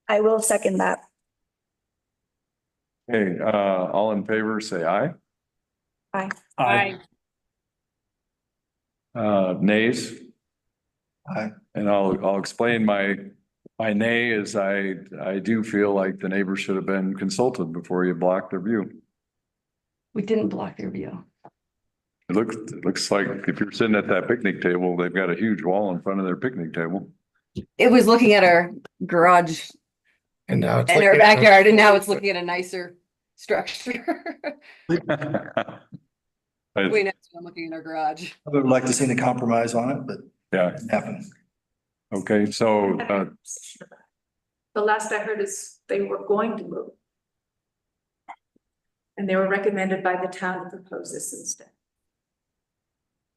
S4: I will second that.
S2: Okay, all in favor, say aye.
S3: Aye.
S2: Nays?
S11: Aye.
S2: And I'll explain my nay is I do feel like the neighbors should have been consulted before you blocked their view.
S13: We didn't block their view.
S2: It looks like if you're sitting at that picnic table, they've got a huge wall in front of their picnic table.
S13: It was looking at our garage
S12: And now it's
S13: and our
S12: looking at-
S13: backyard, and now it's looking at a nicer structure. Way next to I'm looking at our garage.
S11: I would like to see the compromise on it, but
S2: Yeah,
S11: it didn't happen.
S2: okay, so,
S4: The last I heard is they were going to move. And they were recommended by the town to propose this instead.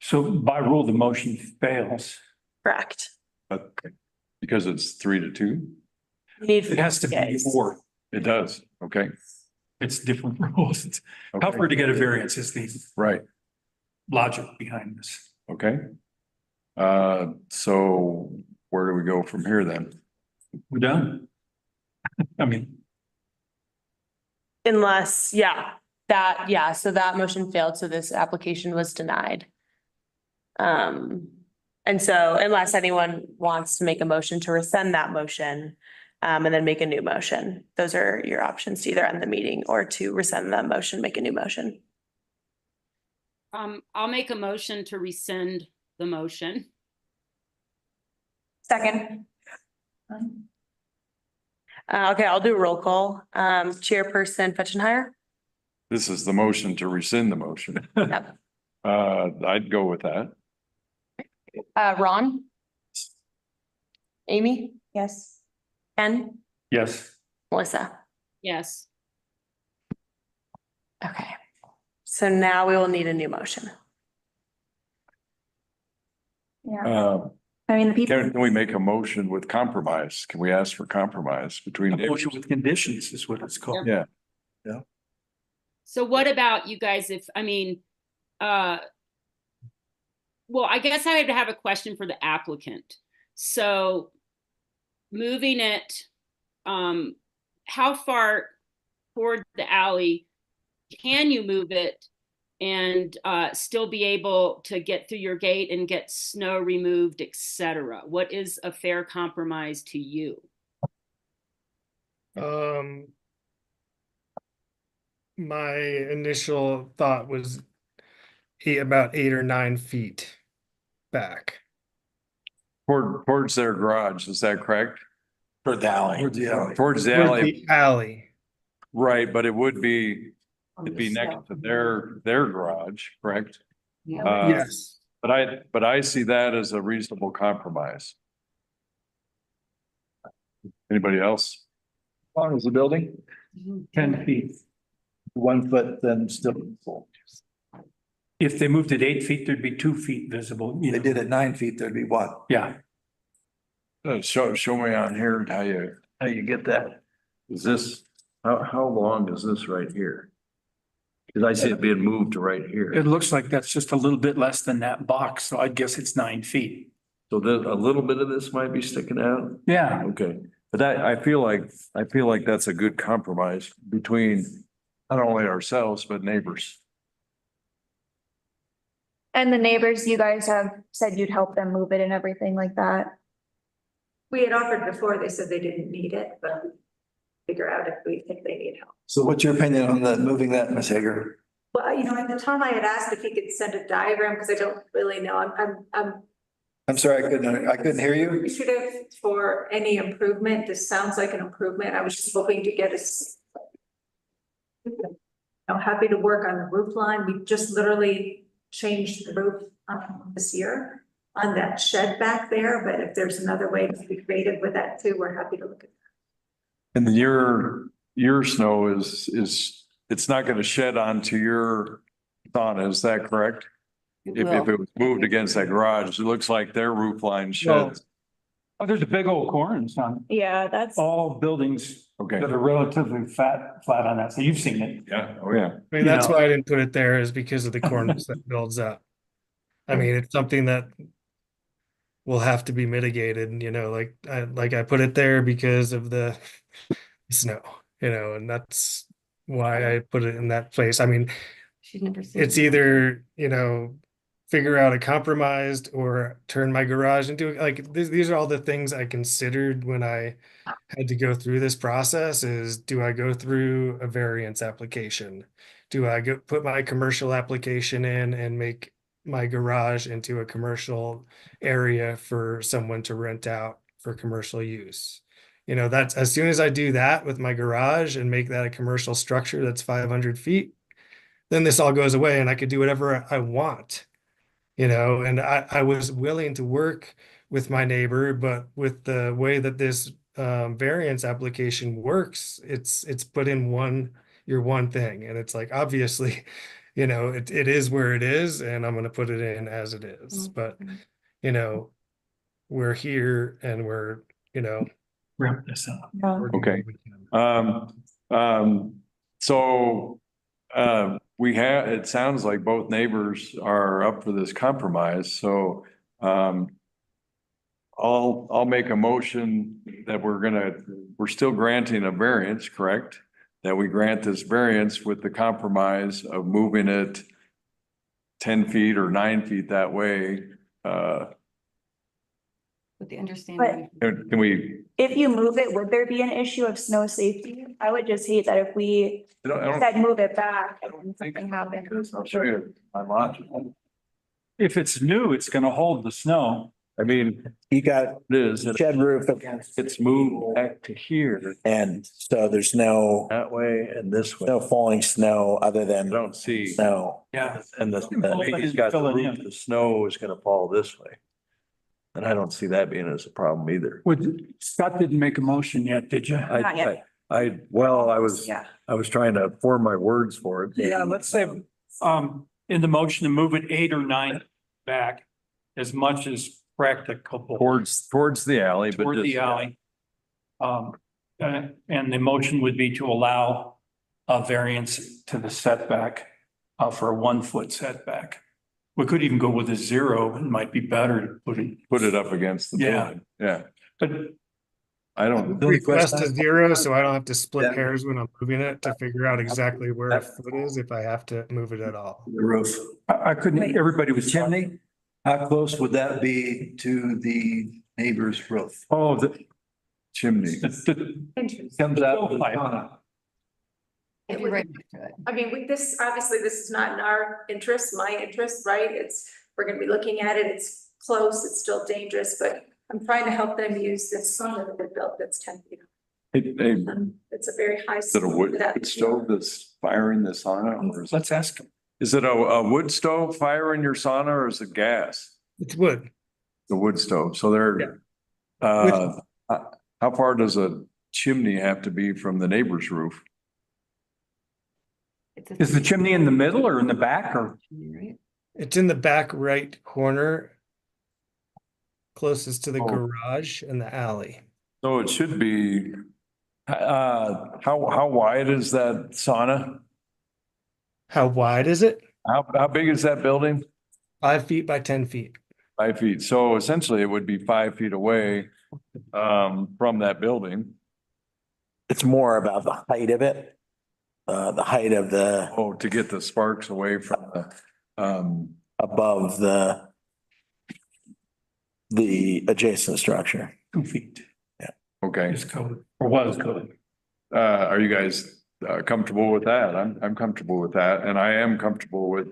S6: So by rule, the motion fails.
S1: Correct.
S2: because it's 3-2,
S1: We need.
S6: It has to be
S1: Yes.
S6: 4.
S2: it does, okay.
S6: It's different rules. It's
S2: Okay.
S6: tougher to get a variance is the
S2: Right,
S6: logic behind this.
S2: okay. So where do we go from here then?
S6: We're done. I mean,
S1: Unless, so that motion failed, so this application was denied. And so unless anyone wants to make a motion to rescind that motion, and then make a new motion, those are your options to either end the meeting or to rescind that motion, make a new motion.
S3: I'll make a motion to rescind the motion.
S4: Second.
S1: Okay, I'll do a roll call. Chairperson Fetchenheimer?
S2: This is the motion to rescind the motion.
S1: Yep.
S2: I'd go with that.
S1: Ron? Amy?
S4: Yes.
S1: Ken?
S6: yes.
S1: Melissa?
S3: Yes.
S1: Okay. So now we will need a new motion.
S4: Yeah, I mean, the people,
S2: Can we make a motion with compromise? Can we ask for compromise between?
S6: A motion
S2: neighbors?
S6: with conditions is what it's called.
S2: Yeah,
S3: So what about you guys if, well, I guess I would have a question for the applicant. So moving it, how far toward the alley can you move it and still be able to get through your gate and get snow removed, etc.? What is a fair compromise to you?
S12: My initial thought was about 8 or 9 feet back.
S2: towards their garage, is that correct?
S5: For the alley.
S11: Towards the alley.
S2: Towards the
S12: Towards
S2: alley,
S12: the alley.
S2: right, but it would be, it'd be next to their garage, correct?
S12: Yes.
S2: But I see that as a reasonable compromise. Anybody else?
S11: How long is the building?
S6: 10 feet.
S11: 1 foot, then still.
S6: If they moved it 8 feet, there'd be 2 feet visible.
S11: They did it 9 feet, there'd be what?
S6: Yeah.
S2: Show me on here how you get that. Is this, how long is this right here? Cause I see it being moved to right here.
S6: It looks like that's just a little bit less than that box, so I guess it's 9 feet.
S2: So a little bit of this might be sticking out.
S6: Yeah.
S2: Okay, but I feel like that's a good compromise between not only ourselves, but neighbors.
S4: and the neighbors, you guys have said you'd help them move it and everything like that. We had offered before, they said they didn't need it, but figure out if we think they need help.
S11: So what's your opinion on that, moving that, Ms. Hager?
S4: Well, you know, at the time I had asked if he could send a diagram, because I don't really know, I'm
S11: I'm sorry, I couldn't hear you.
S4: appreciative for any improvement. This sounds like an improvement. I was just hoping to get us. I'm happy to work on the roof line. We just literally changed the roof this year on that shed back there, but if there's another way to be creative with that too, we're happy to look at that.
S2: And your snow is, it's not gonna shed onto your sauna, is that correct? If it was moved against that garage, it looks like their roof line sheds.
S6: Oh, there's a big old cornice on
S4: Yeah, that's.
S6: all buildings
S2: Okay,
S6: that are relatively flat on that. So you've seen it.
S2: yeah, oh yeah.
S12: I mean,
S6: You
S12: that's
S6: know.
S12: why I didn't put it there is because of the cornice that builds up. I mean, it's something that will have to be mitigated, you know, like I put it there because of the snow, you know, and that's why I put it in that place. I mean,
S13: She's never seen.
S12: it's either, you know, figure out a compromised or turn my garage into like these are all the things I considered when I had to go through this process is do I go through a variance application? Do I go put my commercial application in and make my garage into a commercial area for someone to rent out for commercial use? You know, that's as soon as I do that with my garage and make that a commercial structure that's 500 feet, then this all goes away and I could do whatever I want. You know, and I was willing to work with my neighbor, but with the way that this variance application works, it's put in your one thing. And it's like, obviously, you know, it is where it is, and I'm going to put it in as it is. But, you know, we're here and we're, you know,
S6: Wrap this up.
S12: we're doing
S2: Okay.
S12: what we can.
S2: So we have, it sounds like both neighbors are up for this compromise, so I'll make a motion that we're still granting a variance, correct? That we grant this variance with the compromise of moving it 10 feet or 9 feet that way.
S13: With the understanding.
S2: Can we?
S4: If you move it, would there be an issue of snow safety? I would just hate that if we
S2: I don't
S4: said move it back and
S2: think-
S4: something happened.
S2: I'll show you my logic.
S6: If it's new, it's gonna hold the snow.
S2: I mean,
S5: You got
S2: it is,
S5: shed roof against,
S2: it's moved back to here
S5: and so there's no
S2: way and this
S5: falling snow other
S2: I
S5: than
S2: don't see.
S5: snow.
S6: Yeah.
S2: And
S6: he's got the roof,
S2: the snow is gonna fall this way. And I don't see that being as a problem either.
S6: Scott didn't make a motion yet, did you?
S4: Not yet.
S2: I
S4: Yeah.
S2: was trying to form my words for it.
S6: Yeah, let's say, in the motion to move it 8 or 9 back as much as practicable
S2: Towards the alley, but
S6: toward the alley. And the motion would be to allow a variance to the setback, for a 1 foot setback. We could even go with a 0. It might be better to
S2: put it up against the
S6: Yeah.
S2: building. Yeah,
S6: but
S2: I don't,
S12: Request a 0, so I don't have to split
S11: Yeah.
S12: hairs when I'm moving it to figure out exactly where a foot is if I have to move it at all.
S11: The roof.
S6: I couldn't, everybody was.
S11: Chimney, how close would that be to the neighbor's roof?
S6: Oh, the,
S2: chimney.
S11: Comes out. of the sauna.
S13: If you're right next to it.
S4: I mean, with this, obviously, this is not in our interest, my interest, right? We're gonna be looking at it, it's close, it's still dangerous, but I'm trying to help them use this sauna that they built that's 10 feet. It's a very high.
S2: Is it a wood stove that's firing the sauna? Or is it-
S6: let's ask him.
S2: Is it a wood stove firing your sauna or is it gas?
S12: It's wood.
S2: The wood stove, so
S12: Yeah.
S2: how far does a chimney have to be from the neighbor's roof?
S6: Is the chimney in the middle or in the back or?
S13: Right?
S12: It's in the back right corner, closest to the
S2: Oh.
S12: garage and the alley.
S2: So it should be, how wide is that sauna?
S12: How wide is it?
S2: How big is that building?
S12: 5 feet by 10 feet.
S2: 5 feet. So essentially it would be 5 feet away, from that building.
S5: It's more about the height of it. The height of
S2: Oh, to get the sparks away from
S5: above the adjacent structure.
S6: 2 feet
S2: Okay.
S6: is code, or was code.
S2: Are you guys comfortable with that? I'm comfortable with that, and I am comfortable with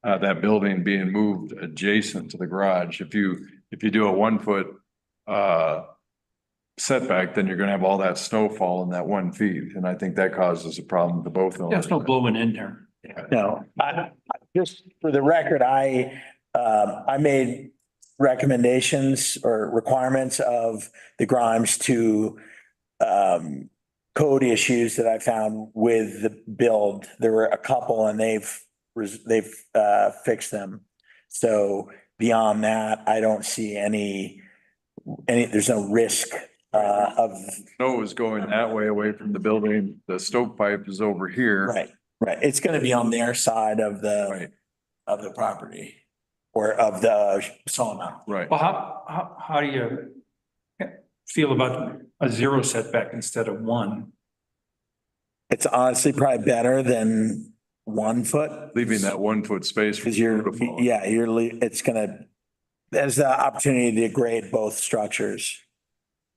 S2: that building being moved adjacent to the garage. If you do a 1 foot setback, then you're gonna have all that snowfall in that 1 feet, and I think that causes a problem to both owners.
S6: There's no blowing in there.
S5: No, just for the record, I made recommendations or requirements of the Grimes to code issues that I found with the build. There were a couple and they've fixed them. So beyond that, I don't see any, there's no risk of.
S2: Snow is going that way away from the building. The stovepipe is over here.
S5: Right, right. It's gonna be on their side of
S2: Right,
S5: the property or of the sawmill.
S2: right.
S6: Well, how do you feel about a 0 setback instead of 1?
S5: It's honestly probably better than 1 foot.
S2: Leaving that 1 foot space.
S5: Cause it's gonna, there's the opportunity to grade both structures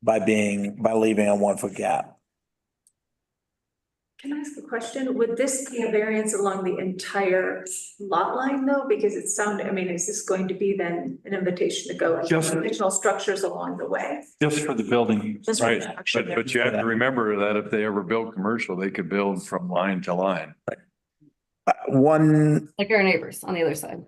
S5: by leaving a 1 foot gap.
S8: Can I ask a question? Would this be a variance along the entire lot line though? Because it sounded, I mean, is this going to be then an invitation to go
S6: Just-
S8: additional structures along the way?
S6: Just for the building.
S8: Just for
S2: Right,
S8: the structure there.
S2: but you have to remember that if they ever build commercial, they could build from line to line.
S5: One,
S13: Like our neighbors on the other side.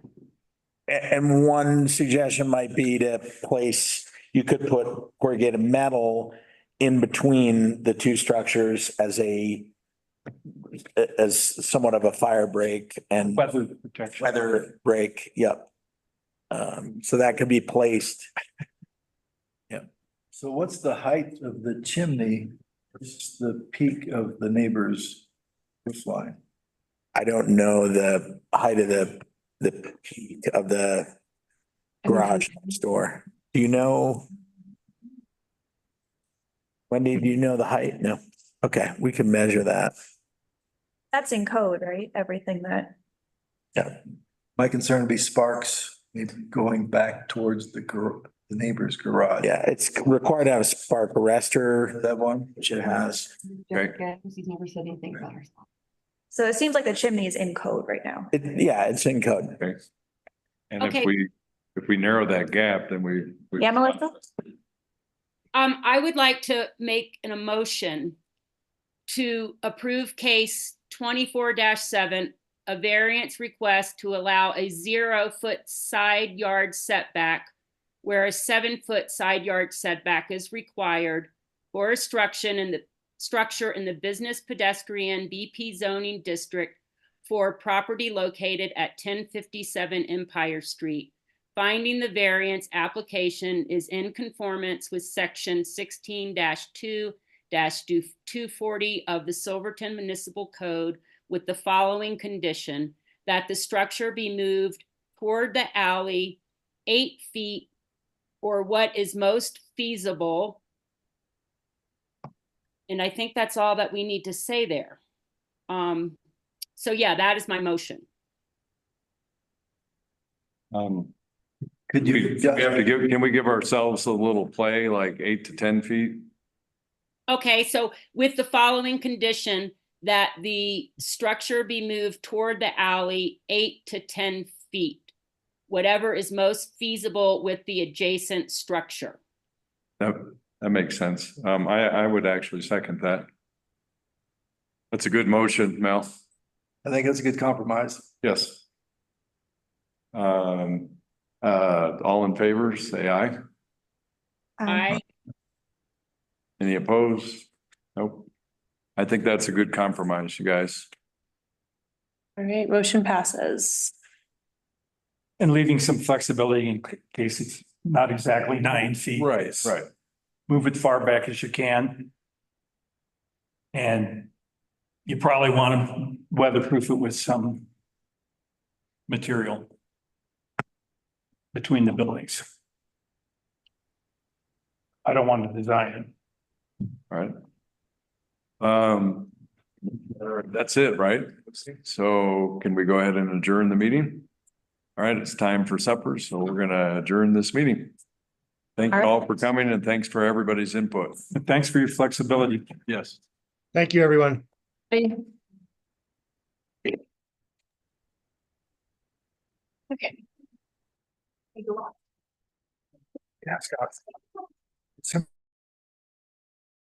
S5: and one suggestion might be to place, you could put corrugated metal in between the two structures as somewhat of a fire break and
S6: Weather protection.
S5: weather break, yep. So that could be placed.
S11: So what's the height of the chimney versus the peak of the neighbor's roof line?
S5: I don't know the height of the peak of the garage next door. Do you know? Wendy, do you know the height? No. Okay, we can measure that.
S4: That's in code, right? Everything that,
S11: My concern would be sparks, maybe going back towards the neighbor's garage.
S5: Yeah, it's required to have a spark arrestor,
S11: That one?
S5: which it has.
S2: Okay.
S13: He's never said anything about her.
S4: so it seems like the chimney is in code right now.
S5: Yeah, it's in code.
S2: Okay. And
S3: Okay.
S2: if we narrow that gap, then we.
S4: Yeah, Melissa?
S3: I would like to make an emotion to approve case 24-7, a variance request to allow a 0 foot side yard setback where a 7 foot side yard setback is required for a structure in the business pedestrian BP zoning district for property located at 1057 Empire Street. Finding the variance application is in conformance with section 16-2-240 of the Silverton Municipal Code with the following condition: that the structure be moved toward the alley 8 feet or what is most feasible. And I think that's all that we need to say there. So yeah, that is my motion.
S11: Could
S2: We
S11: you?
S2: have to can we give ourselves a little play, like 8 to 10 feet?
S3: Okay, so with the following condition, that the structure be moved toward the alley 8 to 10 feet, whatever is most feasible with the adjacent structure.
S2: That makes sense. I would actually second that. That's a good motion, Mel.
S11: I think that's a good compromise.
S2: Yes. All in favor, say aye.
S3: I
S2: Any opposed? Nope. I think that's a good compromise, you guys.
S1: All right, motion passes.
S6: And leaving some flexibility in case it's not exactly 9 feet.
S2: Right.
S6: Move it far back as you can. And you probably want to weatherproof it with some material between the buildings. I don't want to design it.
S2: All right. That's it, right? So can we go ahead and adjourn the meeting? All right, it's time for supper, so we're gonna adjourn this meeting. Thank you all for coming and thanks for everybody's input.
S6: And thanks for your flexibility.
S2: Yes.
S12: Thank you, everyone.
S1: Okay.
S6: Yeah, Scott.